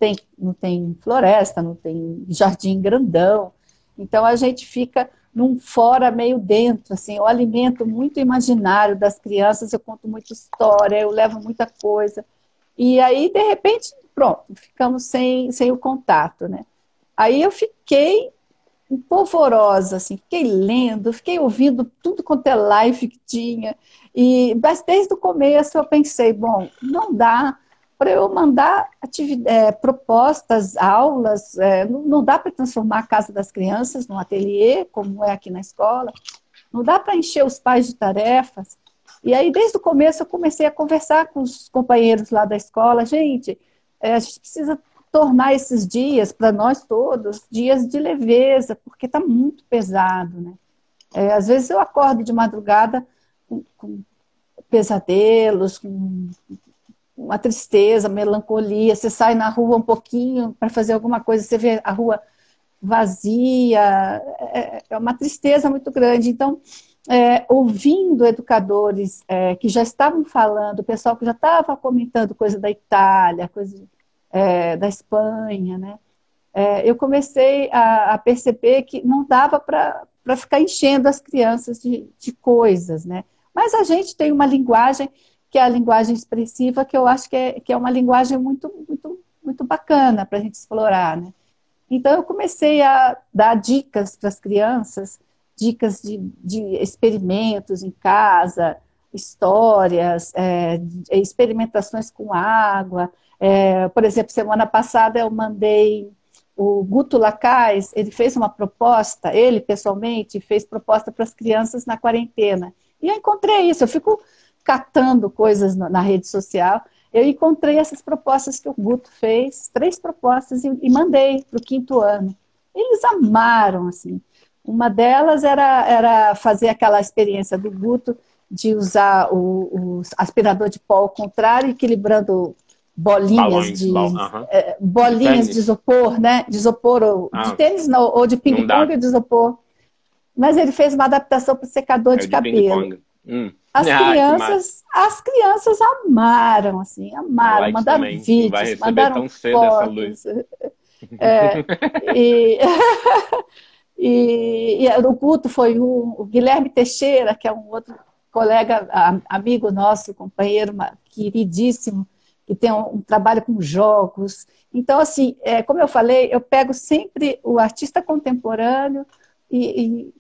tem floresta, não tem jardim grandão. Então, a gente fica num fora meio dentro, assim. Eu alimento muito o imaginário das crianças, eu conto muita história, eu levo muita coisa. E aí, de repente, pronto, ficamos sem o contato, né? Aí eu fiquei polvorosa, assim, fiquei lendo, fiquei ouvindo tudo quanto é live que tinha, mas desde o começo eu pensei, bom, não dá para eu mandar propostas, aulas, não dá para transformar a Casa das Crianças num ateliê, como é aqui na escola, não dá para encher os pais de tarefas. E aí, desde o começo, eu comecei a conversar com os companheiros lá da escola, gente, a gente precisa tornar esses dias, para nós todos, dias de leveza, porque está muito pesado, né? Às vezes eu acordo de madrugada com pesadelos, com uma tristeza, melancolia, você sai na rua um pouquinho para fazer alguma coisa, você vê a rua vazia, é uma tristeza muito grande. Então, ouvindo educadores que já estavam falando, o pessoal que já estava comentando coisa da Itália, coisa da Espanha, né? Eu comecei a perceber que não dava para ficar enchendo as crianças de coisas, né? Mas a gente tem uma linguagem, que é a linguagem expressiva, que eu acho que é uma linguagem muito, muito, muito bacana para a gente explorar, né? Então, eu comecei a dar dicas para as crianças, dicas de experimentos em casa, histórias, experimentações com água. Por exemplo, semana passada eu mandei o Guto Lacaz, ele fez uma proposta, ele pessoalmente fez proposta para as crianças na quarentena. E eu encontrei isso, eu fico catando coisas na rede social, eu encontrei essas propostas que o Guto fez, 3 propostas, e mandei para o 5º ano. Eles amaram, assim. Uma delas era fazer aquela experiência do Guto de usar o aspirador de pó ao contrário, equilibrando bolinhas bolinhas de isopor, né? De isopor, de tênis não, ou de ping-pong de isopor. Mas ele fez uma adaptação para o secador de cabelo. As crianças amaram, assim, amaram, mandaram vídeos, mandaram fotos. E o Guto foi o Guilherme Teixeira, que é um outro colega, amigo nosso, companheiro queridíssimo, que tem um trabalho com jogos. Então, assim, como eu falei, eu pego sempre o artista contemporâneo e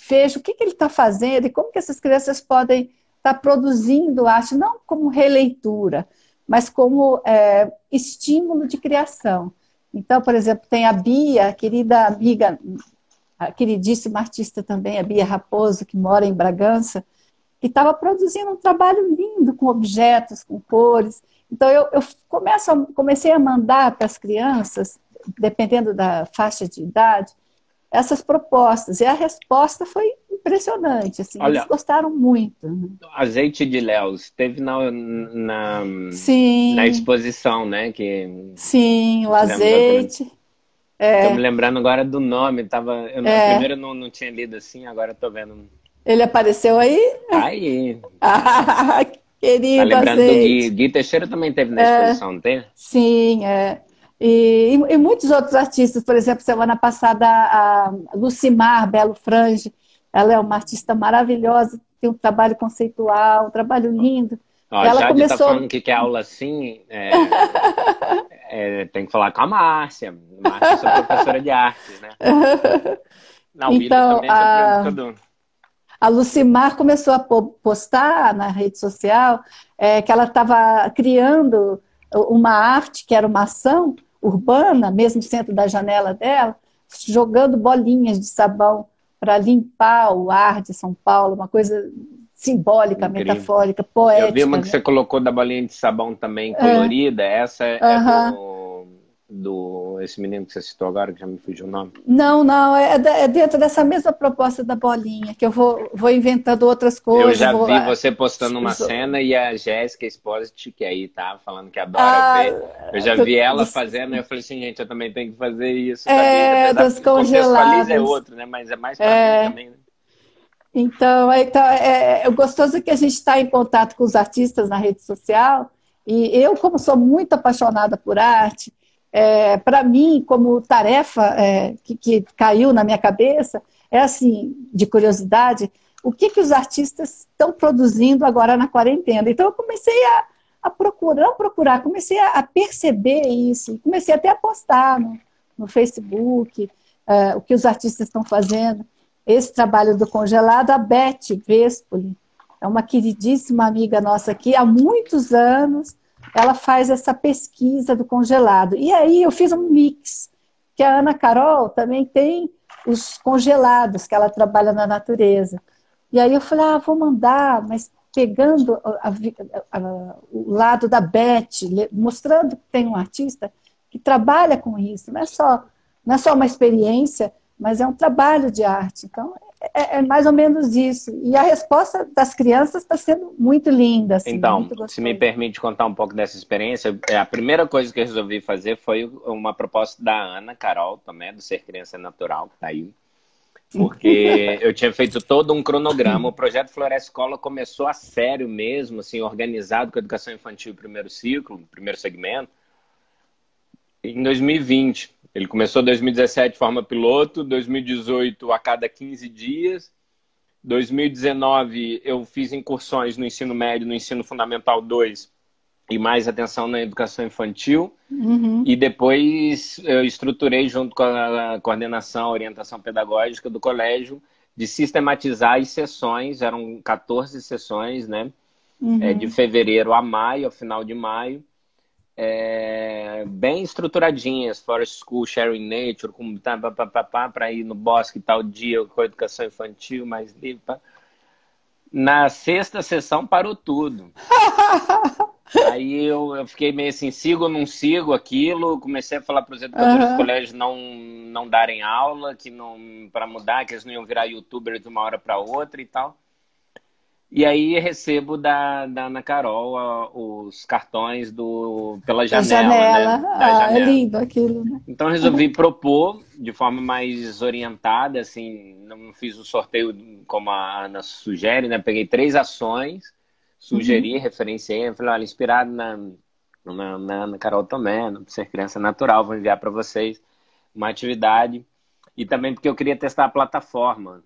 vejo o que ele está fazendo e como que essas crianças podem estar produzindo arte, não como releitura, mas como estímulo de criação. Então, por exemplo, tem a Bia, a querida amiga, a queridíssima artista também, a Bia Raposo, que mora em Bragança, que estava produzindo um trabalho lindo com objetos, com cores. Então, eu comecei a mandar para as crianças, dependendo da faixa de idade, essas propostas. E a resposta foi impressionante. Assim, Olha, eles gostaram muito. Né? Azeite de Léus teve na Sim, exposição, né? Que sim, o fizemos outra. azeite. Estou me lembrando agora do nome. Primeiro eu não tinha lido assim, agora estou vendo. Ele apareceu aí? Tá aí. Ah, Tá querido lembrando do Gui. azeite. Gui Teixeira também teve na exposição, não tem? Sim, E muitos outros artistas, por exemplo, semana passada a Lucimar Belo Frange, ela é uma artista maravilhosa, tem um trabalho conceitual, um trabalho lindo. Ó, Ela Jade tá começou. falando que quer aula assim, tem que falar com a Márcia. Márcia é sua professora de artes, né? Não, o William Então, também é professor. a Lucimar começou a postar na rede social que ela estava criando uma arte, que era uma ação urbana, mesmo dentro da janela dela, jogando bolinhas de sabão para limpar o ar de São Paulo, uma coisa simbólica, Incrível. Metafórica, poética. Eu vi uma que né? você colocou da bolinha de sabão também colorida. Essa é do esse menino que você citou agora, que já me fugiu o nome. Não, é dentro dessa mesma proposta da bolinha, que eu vou inventando outras coisas. Eu já vi você postando uma cena e a Jéssica Espósito, que aí tá falando que adora ver. Eu já vi ela fazendo e eu falei assim, gente, eu também tenho que fazer isso. Das congeladas. É outro, né? Mas é mais pra mim também, né? Então, o gostoso é que a gente está em contato com os artistas na rede social, e eu, como sou muito apaixonada por arte, para mim, como tarefa que caiu na minha cabeça, é assim, de curiosidade, o que os artistas estão produzindo agora na quarentena. Então, eu comecei a procurar, comecei a perceber isso, comecei até a postar no Facebook o que os artistas estão fazendo. Esse trabalho do congelado, a Beth Vespoli, é uma queridíssima amiga nossa aqui, há muitos anos, ela faz essa pesquisa do congelado. E aí eu fiz um mix, que a Ana Carol também tem os congelados, que ela trabalha na natureza. E aí eu falei, vou mandar, mas pegando o lado da Beth, mostrando que tem um artista que trabalha com isso, não é só uma experiência, mas é um trabalho de arte. Então, é mais ou menos isso. E a resposta das crianças está sendo muito linda. Assim, então, muito se me permite contar um pouco dessa experiência, a primeira coisa que eu resolvi fazer foi uma proposta da Ana Carol, também, do Ser Criança Natural, que está aí. Porque eu tinha feito todo um cronograma. O projeto Floresce Escola começou a sério mesmo, assim, organizado com a educação infantil primeiro ciclo, primeiro segmento, em 2020. Ele começou em 2017 de forma piloto, 2018 a cada 15 dias, 2019 eu fiz incursões no ensino médio, no ensino fundamental 2 e mais atenção na educação infantil. E depois eu estruturei junto com a coordenação, orientação pedagógica do colégio de sistematizar as sessões, eram 14 sessões, né? De fevereiro a maio, ao final de maio. Bem estruturadinhas, Forest School, Sharing Nature, para ir no bosque tal dia com a educação infantil mais livre. Na sexta sessão parou tudo. Aí eu fiquei meio assim, sigo ou não sigo aquilo, comecei a falar para os educadores do colégio não darem aula, para mudar, que eles não iam virar youtubers de uma hora para outra e tal. E aí recebo da Ana Carol os cartões pela janela. Né? Janela. É lindo aquilo, né? Então resolvi propor de forma mais orientada, assim, não fiz o sorteio como a Ana sugere, né? Peguei 3 ações, sugeri, referenciei, falei, olha, inspirado na Ana Carol Tomé, no Ser Criança Natural, vou enviar para vocês uma atividade. E também porque eu queria testar a plataforma.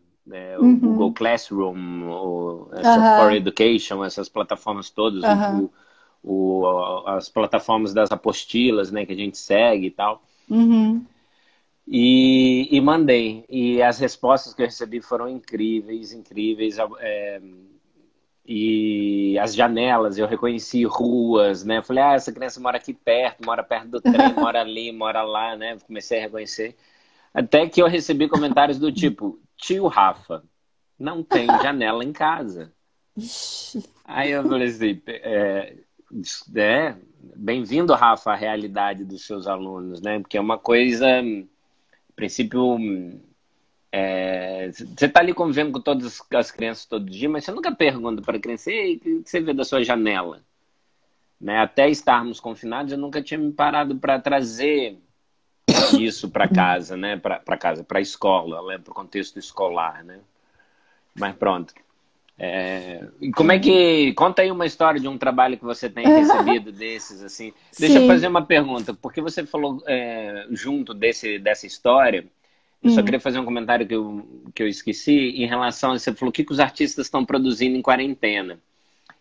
O Google Classroom, o For Education, essas plataformas todas, as plataformas das apostilas, né, que a gente segue e tal. E mandei. E as respostas que eu recebi foram incríveis. e as janelas, eu reconheci ruas, né? Falei, essa criança mora aqui perto, mora perto do trem, mora ali, mora lá, né? Comecei a reconhecer. Até que eu recebi comentários do tipo, tio Rafa, não tem janela em casa. Ixi. Aí eu falei assim, bem-vindo, Rafa, à realidade dos seus alunos, né? Porque é uma coisa, a princípio, você está ali convivendo com todas as crianças todo dia, mas você nunca pergunta para a criança, ei, o que você vê da sua janela? Né? Até estarmos confinados, eu nunca tinha me parado para trazer isso para casa, né? Para a escola, né? Para o contexto escolar, né? Mas pronto. E como é que... Conta aí uma história de um trabalho que você tem recebido desses, assim. Deixa eu Sim. fazer uma pergunta, porque você falou junto dessa história, eu só queria fazer um comentário que eu esqueci, em relação a... Você falou o que os artistas estão produzindo em quarentena.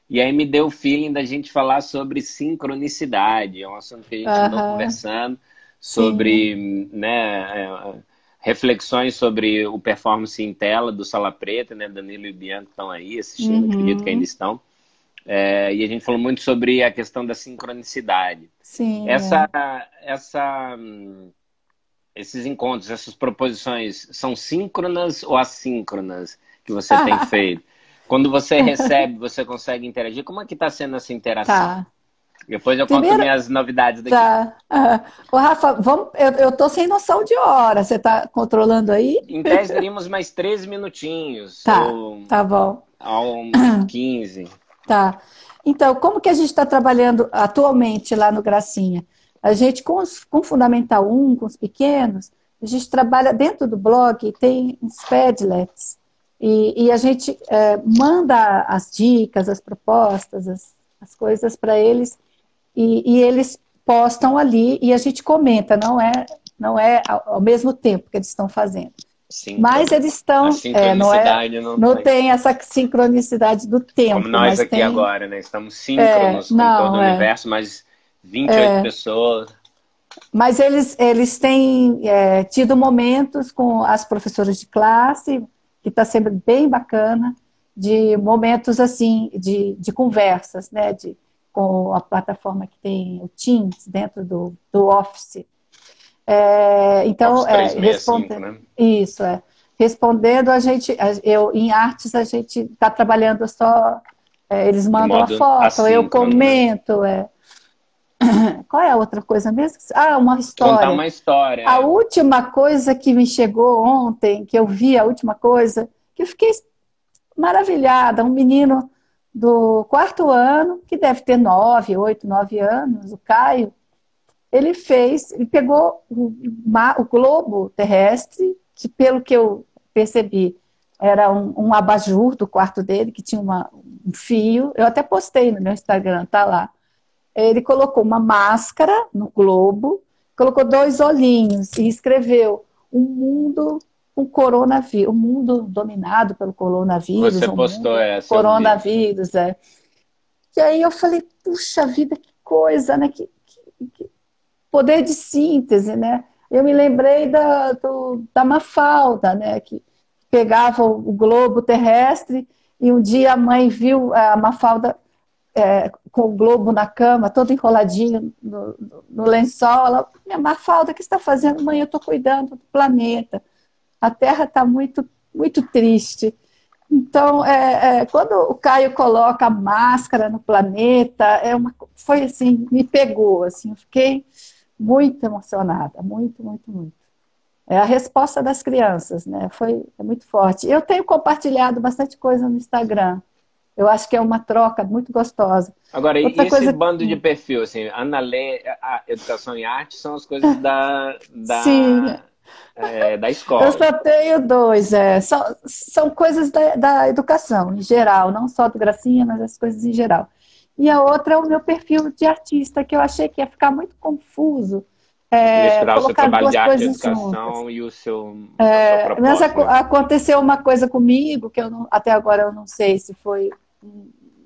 E aí me deu o feeling da gente falar sobre sincronicidade, é um assunto que a gente andou conversando, sobre, né, reflexões sobre o performance em tela do Sala Preta, né, Danilo e Bianca estão aí assistindo, acredito que ainda estão. E a gente falou muito sobre a questão da sincronicidade. Sim, esses encontros, essas proposições, são síncronas ou assíncronas que você tem feito? Quando você recebe, você consegue interagir? Como é que está sendo essa interação? Tá. Depois eu conto minhas novidades daqui. Tá. Ô, Rafa, eu tô sem noção de hora. Você tá controlando aí? Em tese, teríamos mais 13 minutinhos. Tá, tá bom. Ou 15. Tá. Então, como que a gente está trabalhando atualmente lá no Gracinha? A gente, com o Fundamental 1, com os pequenos, a gente trabalha dentro do blog, tem uns Padlets, e a gente manda as dicas, as propostas, as coisas para eles, e eles postam ali, e a gente comenta, não é ao mesmo tempo que eles estão fazendo. Sim, mas eles estão... não tem essa sincronicidade do tempo. Como nós aqui agora, né? Estamos síncronos com todo o universo, mas 28 pessoas. Mas eles têm tido momentos com as professoras de classe, que está sempre bem bacana, de momentos assim, de conversas, né? Com a plataforma que tem o Teams dentro do Office. Então, respondendo, né? Isso, respondendo, em artes, a gente está trabalhando só, eles mandam a foto, eu comento, Qual é a outra coisa mesmo? Uma história. Contar uma história. A última coisa que me chegou ontem, que eu vi, a última coisa, que eu fiquei maravilhada, um menino do 4º ano, que deve ter 8, 9 anos, o Caio, ele pegou o globo terrestre, que pelo que eu percebi, era um abajur do quarto dele, que tinha um fio, eu até postei no meu Instagram, tá lá. Ele colocou uma máscara no globo, colocou 2 olhinhos e escreveu um mundo com coronavírus, um mundo dominado pelo coronavírus. Você postou essa. Coronavírus, E aí eu falei, puxa vida, que coisa, né? Que poder de síntese, né? Eu me lembrei da Mafalda, né? Que pegava o globo terrestre e um dia a mãe viu a Mafalda com o globo na cama, todo enroladinho no lençol. Ela, minha Mafalda, o que você está fazendo? Mãe, eu estou cuidando do planeta. A Terra está muito, muito triste. Então, quando o Caio coloca a máscara no planeta, foi assim, me pegou, assim, eu fiquei muito emocionada, muito, muito, muito. É a resposta das crianças, né? É muito forte. Eu tenho compartilhado bastante coisa no Instagram. Eu acho que é uma troca muito gostosa. Agora, e esse bando de perfil, assim, Ana Lê, a Educação e Arte são as coisas Sim. Da escola. Eu só tenho 2, são coisas da educação, em geral, não só do Gracinha, mas as coisas em geral. E a outra é o meu perfil de artista, que eu achei que ia ficar muito confuso. Misturar o seu trabalho de arte e educação e a sua proposta. Mas aconteceu uma coisa comigo, que até agora eu não sei se foi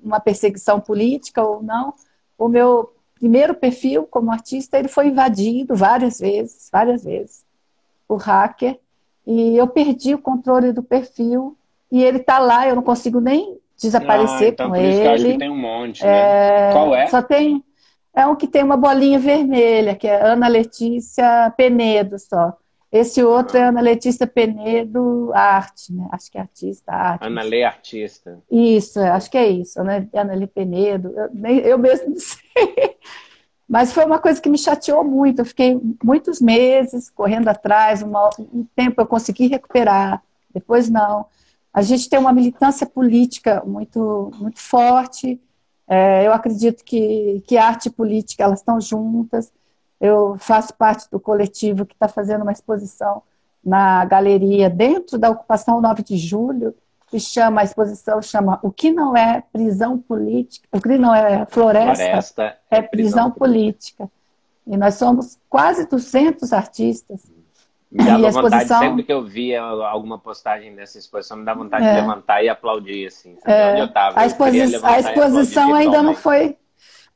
uma perseguição política ou não. O meu primeiro perfil como artista, ele foi invadido várias vezes, por hacker, e eu perdi o controle do perfil, e ele está lá, eu não consigo nem desaparecer então com por isso que eu acho que ele. tem um monte, né? Qual é? Só tem. É um que tem uma bolinha vermelha, que é Ana Letícia Penedo só. Esse outro é Ah, Ana Letícia Penedo Arte, né? Acho que é artista, arte, não Ana sei. Lê Artista. Isso, acho que é isso, Ana Lê Penedo. Eu mesmo não sei. Mas foi uma coisa que me chateou muito. Eu fiquei muitos meses correndo atrás, um tempo eu consegui recuperar, depois não. A gente tem uma militância política muito, muito forte. Eu acredito que arte e política elas estão juntas. Eu faço parte do coletivo que está fazendo uma exposição na galeria dentro da ocupação 9 de julho, que chama, a exposição chama O que não é prisão política, o que não é floresta, Floresta é é prisão prisão política. política. E nós somos quase 200 artistas. Me E a dava vontade, sempre exposição, que eu via alguma postagem dessa exposição, me dava vontade de levantar e aplaudir, assim. Sabia onde eu estava? a, Eu queria a levantar e aplaudir exposição ainda não virtualmente.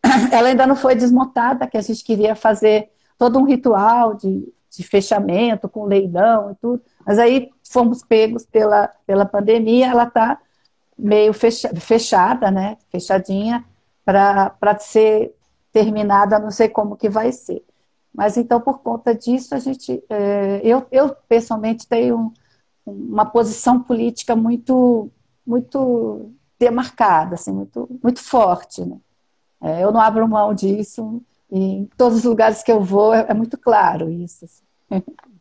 foi, ela ainda não foi desmontada, que a gente queria fazer todo um ritual de fechamento, com leilão e tudo. Mas aí fomos pegos pela pandemia, ela está meio fechada, né? Fechadinha, para ser terminada, não sei como que vai ser. Mas então, por conta disso, eu pessoalmente tenho uma posição política muito, muito demarcada, assim, muito, muito forte, né? Eu não abro mão disso, e em todos os lugares que eu vou é muito claro isso. Assim.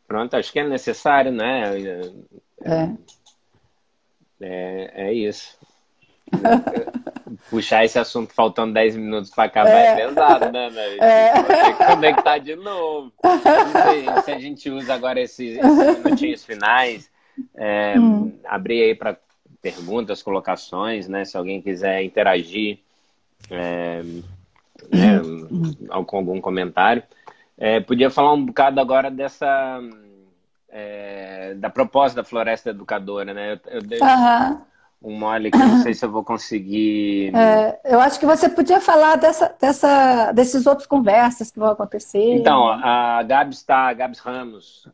Pronto, acho que é necessário, né? É, É isso. Puxar esse assunto faltando 10 minutos para acabar é pesado, né, né? Vou ter que conectar de novo. Não sei se a gente usa agora esses minutinhos finais, abrir aí para perguntas, colocações, né? Se alguém quiser interagir, né, com algum comentário. Podia falar um bocado agora da proposta da Floresta Educadora, né? Eu dei aham. um mole aqui, não sei se eu vou conseguir. Eu acho que você podia falar desses outros conversas que vão acontecer, Então, né? a Gabs Ramos,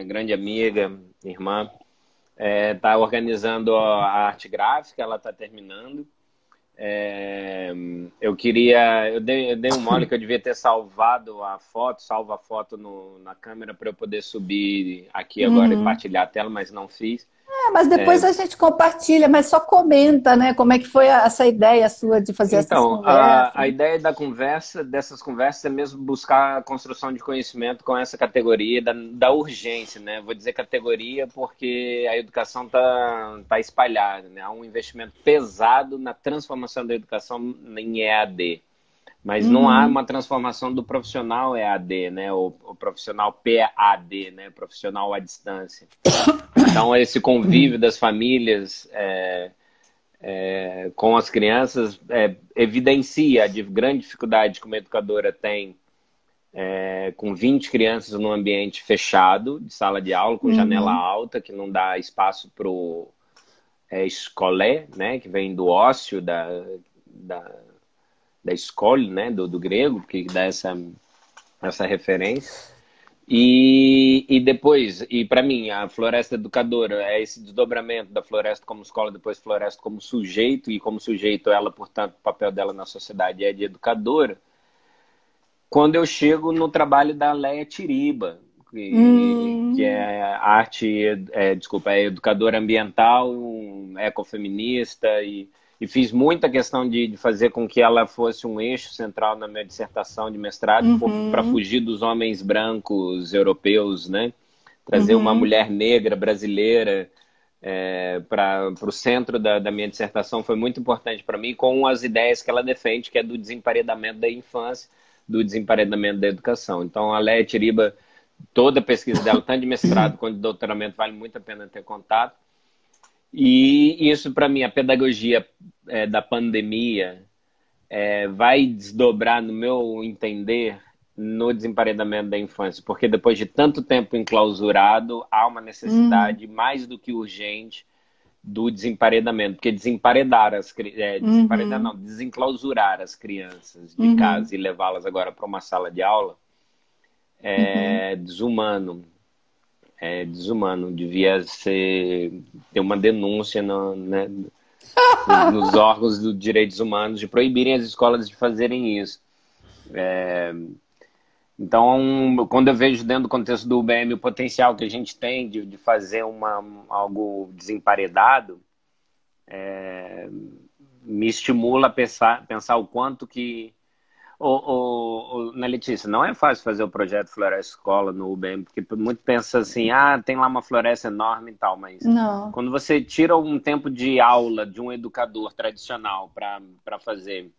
grande amiga, irmã, está organizando a arte gráfica, ela está terminando. Eu dei um mole que eu devia ter salvado a foto, salvo a foto na câmera para eu poder subir aqui agora e partilhar a tela, mas não fiz. Mas depois a gente compartilha, mas só comenta, né? Como é que foi essa ideia sua de fazer essas Então, a conversas? ideia dessas conversas é mesmo buscar a construção de conhecimento com essa categoria da urgência, né? Vou dizer categoria porque a educação tá espalhada, né? Há um investimento pesado na transformação da educação em EAD, mas não há uma transformação do profissional EAD, né? O profissional PAD, né? Profissional à distância. Então, esse convívio das famílias com as crianças evidencia a grande dificuldade que uma educadora tem com 20 crianças num ambiente fechado, de sala de aula, com janela alta, que não dá espaço para o escolé, né, que vem do ócio, da escola, né, do grego, que dá essa referência. E depois, para mim, a Floresta Educadora é esse desdobramento da floresta como escola, depois floresta como sujeito, e como sujeito ela, portanto, o papel dela na sociedade é de educadora. Quando eu chego no trabalho da Leia Tiriba, que é é educadora ambiental, ecofeminista, e fiz muita questão de fazer com que ela fosse um eixo central na minha dissertação de mestrado, para fugir dos homens brancos europeus, né? Trazer uma mulher negra brasileira para o centro da minha dissertação foi muito importante para mim, com as ideias que ela defende, que é do desemparedamento da infância, do desemparedamento da educação. Então, a Leia Tiriba, toda a pesquisa dela, tanto de mestrado quanto de doutoramento, vale muito a pena ter contato. E isso, para mim, a pedagogia da pandemia vai desdobrar, no meu entender, no desemparedamento da infância, porque depois de tanto tempo enclausurado, há uma necessidade mais do que urgente do desemparedamento, porque desenclausurar as crianças de casa e levá-las agora para uma sala de aula é desumano. Devia ter uma denúncia, né, nos órgãos dos direitos humanos de proibirem as escolas de fazerem isso. Então, quando eu vejo dentro do contexto do UBM o potencial que a gente tem de fazer algo desemparedado, me estimula a pensar o quanto que... Né, Letícia, não é fácil fazer o projeto Floresta Escola no UBM, porque muito pensa assim, tem lá uma floresta enorme e tal, mas Não. quando você tira um tempo de aula de um educador tradicional para fazer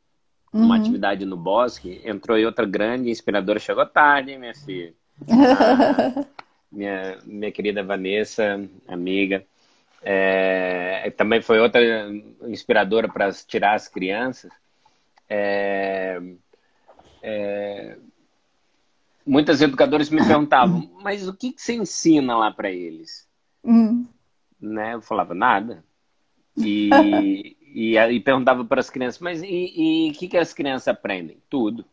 uma atividade no bosque, entrou aí outra grande inspiradora, chegou tarde, hein, minha filha? Minha querida Vanessa, amiga, também foi outra inspiradora para tirar as crianças. Muitas educadoras me perguntavam, mas o que você ensina lá para eles? Né? Eu falava, nada. E aí perguntava para as crianças, mas e o que as crianças aprendem? Tudo.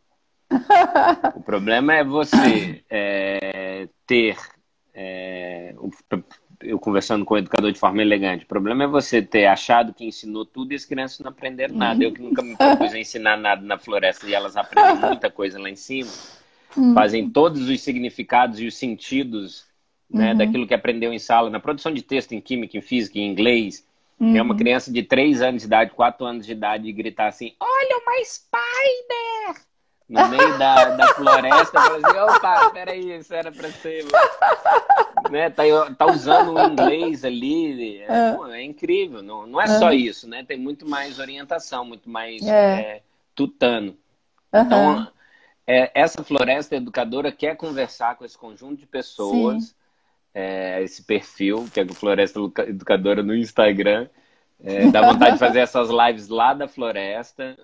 O problema é você eu conversando com o educador de forma elegante, o problema é você ter achado que ensinou tudo e as crianças não aprenderam nada. Eu que nunca me propus a ensinar nada na floresta e elas aprendem muita coisa lá em cima, fazem todos os significados e os sentidos, né, daquilo que aprendeu em sala, na produção de texto, em química, em física, em inglês. É uma criança de 3 anos de idade, 4 anos de idade, e gritar assim, olha uma spider! No meio da floresta, fala assim, opa, peraí, isso era para ser... Né? Tá usando o inglês ali, é incrível, não é só isso, né? Tem muito mais orientação, muito mais tutano. Então, essa floresta educadora quer conversar com esse conjunto de pessoas, esse perfil, que é a Floresta Educadora no Instagram, dá vontade de fazer essas lives lá da floresta.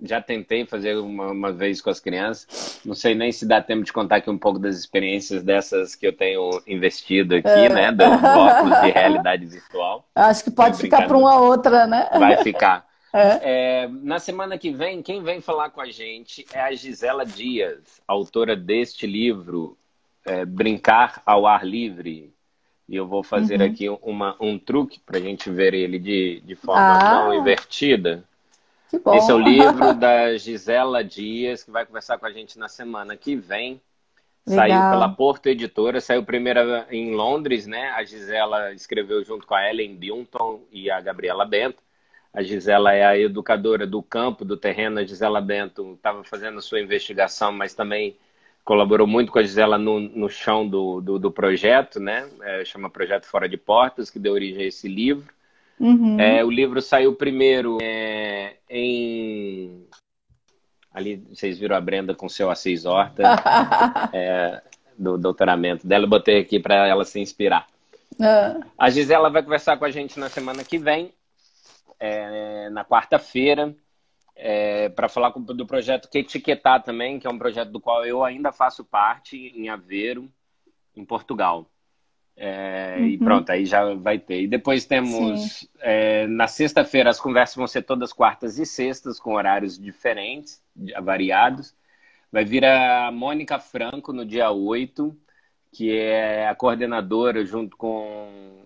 Já tentei fazer uma vez com as crianças. Não sei nem se dá tempo de contar aqui um pouco das experiências dessas que eu tenho investido aqui, né? Do óculos de realidade virtual. Acho que pode ficar para uma outra, né? Vai ficar. Na semana que vem, quem vem falar com a gente é a Gisela Dias, autora deste livro, Brincar ao Ar Livre. E eu vou fazer aqui um truque para a gente ver ele de forma não invertida. Que bom. Esse é o livro da Gisela Dias, que vai conversar com a gente na semana que vem. Legal. Saiu pela Porto Editora, saiu primeiro em Londres, né? A Gisela escreveu junto com a Ellen Bilton e a Gabriela Bento. A Gisela é a educadora do campo, do terreno. A Gisela Bento estava fazendo a sua investigação, mas também colaborou muito com a Gisela no chão do projeto, né? Chama Projeto Fora de Portas, que deu origem a esse livro. O livro saiu primeiro ali vocês viram a Brenda com seu Assis Horta, do doutoramento dela. Eu botei aqui para ela se inspirar. A Gisela vai conversar com a gente na semana que vem, na quarta-feira, para falar do projeto Que Etiquetar também, que é um projeto do qual eu ainda faço parte, em Aveiro, em Portugal. E pronto, aí já vai ter. E depois temos, na sexta-feira, as conversas vão ser todas quartas e sextas, com horários diferentes, variados. Vai vir a Mônica Franco no dia 8, que é a coordenadora, junto com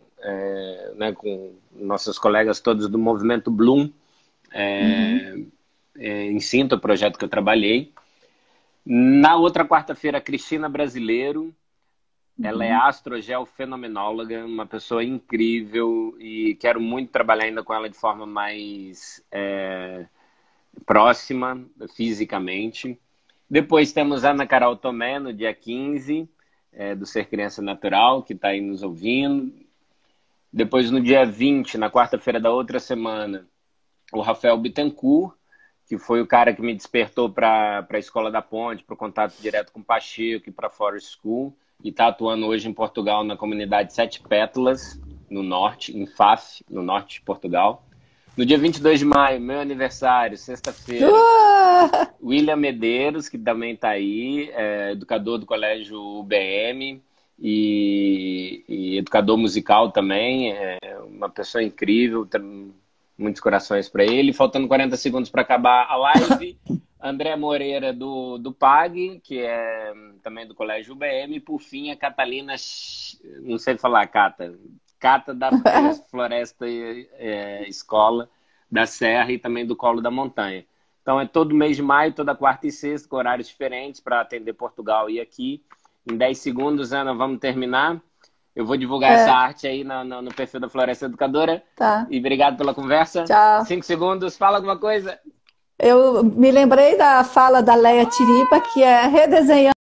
nossos colegas todos do Movimento Bloom, em Cinto, o projeto que eu trabalhei. Na outra quarta-feira, a Cristina Brasileiro. Ela é astrogeofenomenóloga, uma pessoa incrível, e quero muito trabalhar ainda com ela de forma mais próxima, fisicamente. Depois temos a Ana Carol Tomé, no dia 15, do Ser Criança Natural, que está aí nos ouvindo. Depois, no dia 20, na quarta-feira da outra semana, o Rafael Bittencourt, que foi o cara que me despertou para a Escola da Ponte, para o contato direto com o Pacheco e para a Forest School, e está atuando hoje em Portugal na comunidade Sete Pétalas, no norte, em Faf, no norte de Portugal. No dia 22 de maio, meu aniversário, sexta-feira, William Medeiros, que também está aí, educador do Colégio UBM e educador musical também, uma pessoa incrível, muitos corações para ele. Faltando 40 segundos para acabar a live, André Moreira do PAG, que é também do Colégio UBM, e por fim a Catalina, não sei falar, Cata, Cata da Floresta Escola da Serra e também do Colo da Montanha. Então é todo mês de maio, toda quarta e sexta, com horários diferentes para atender Portugal e aqui. Em 10 segundos, Ana, vamos terminar. Eu vou divulgar essa arte aí no perfil da Floresta Educadora. Tá. E obrigado pela conversa. Tchau. 5 segundos, fala alguma coisa. Eu me lembrei da fala da Leia Tiriba, que é redesenhando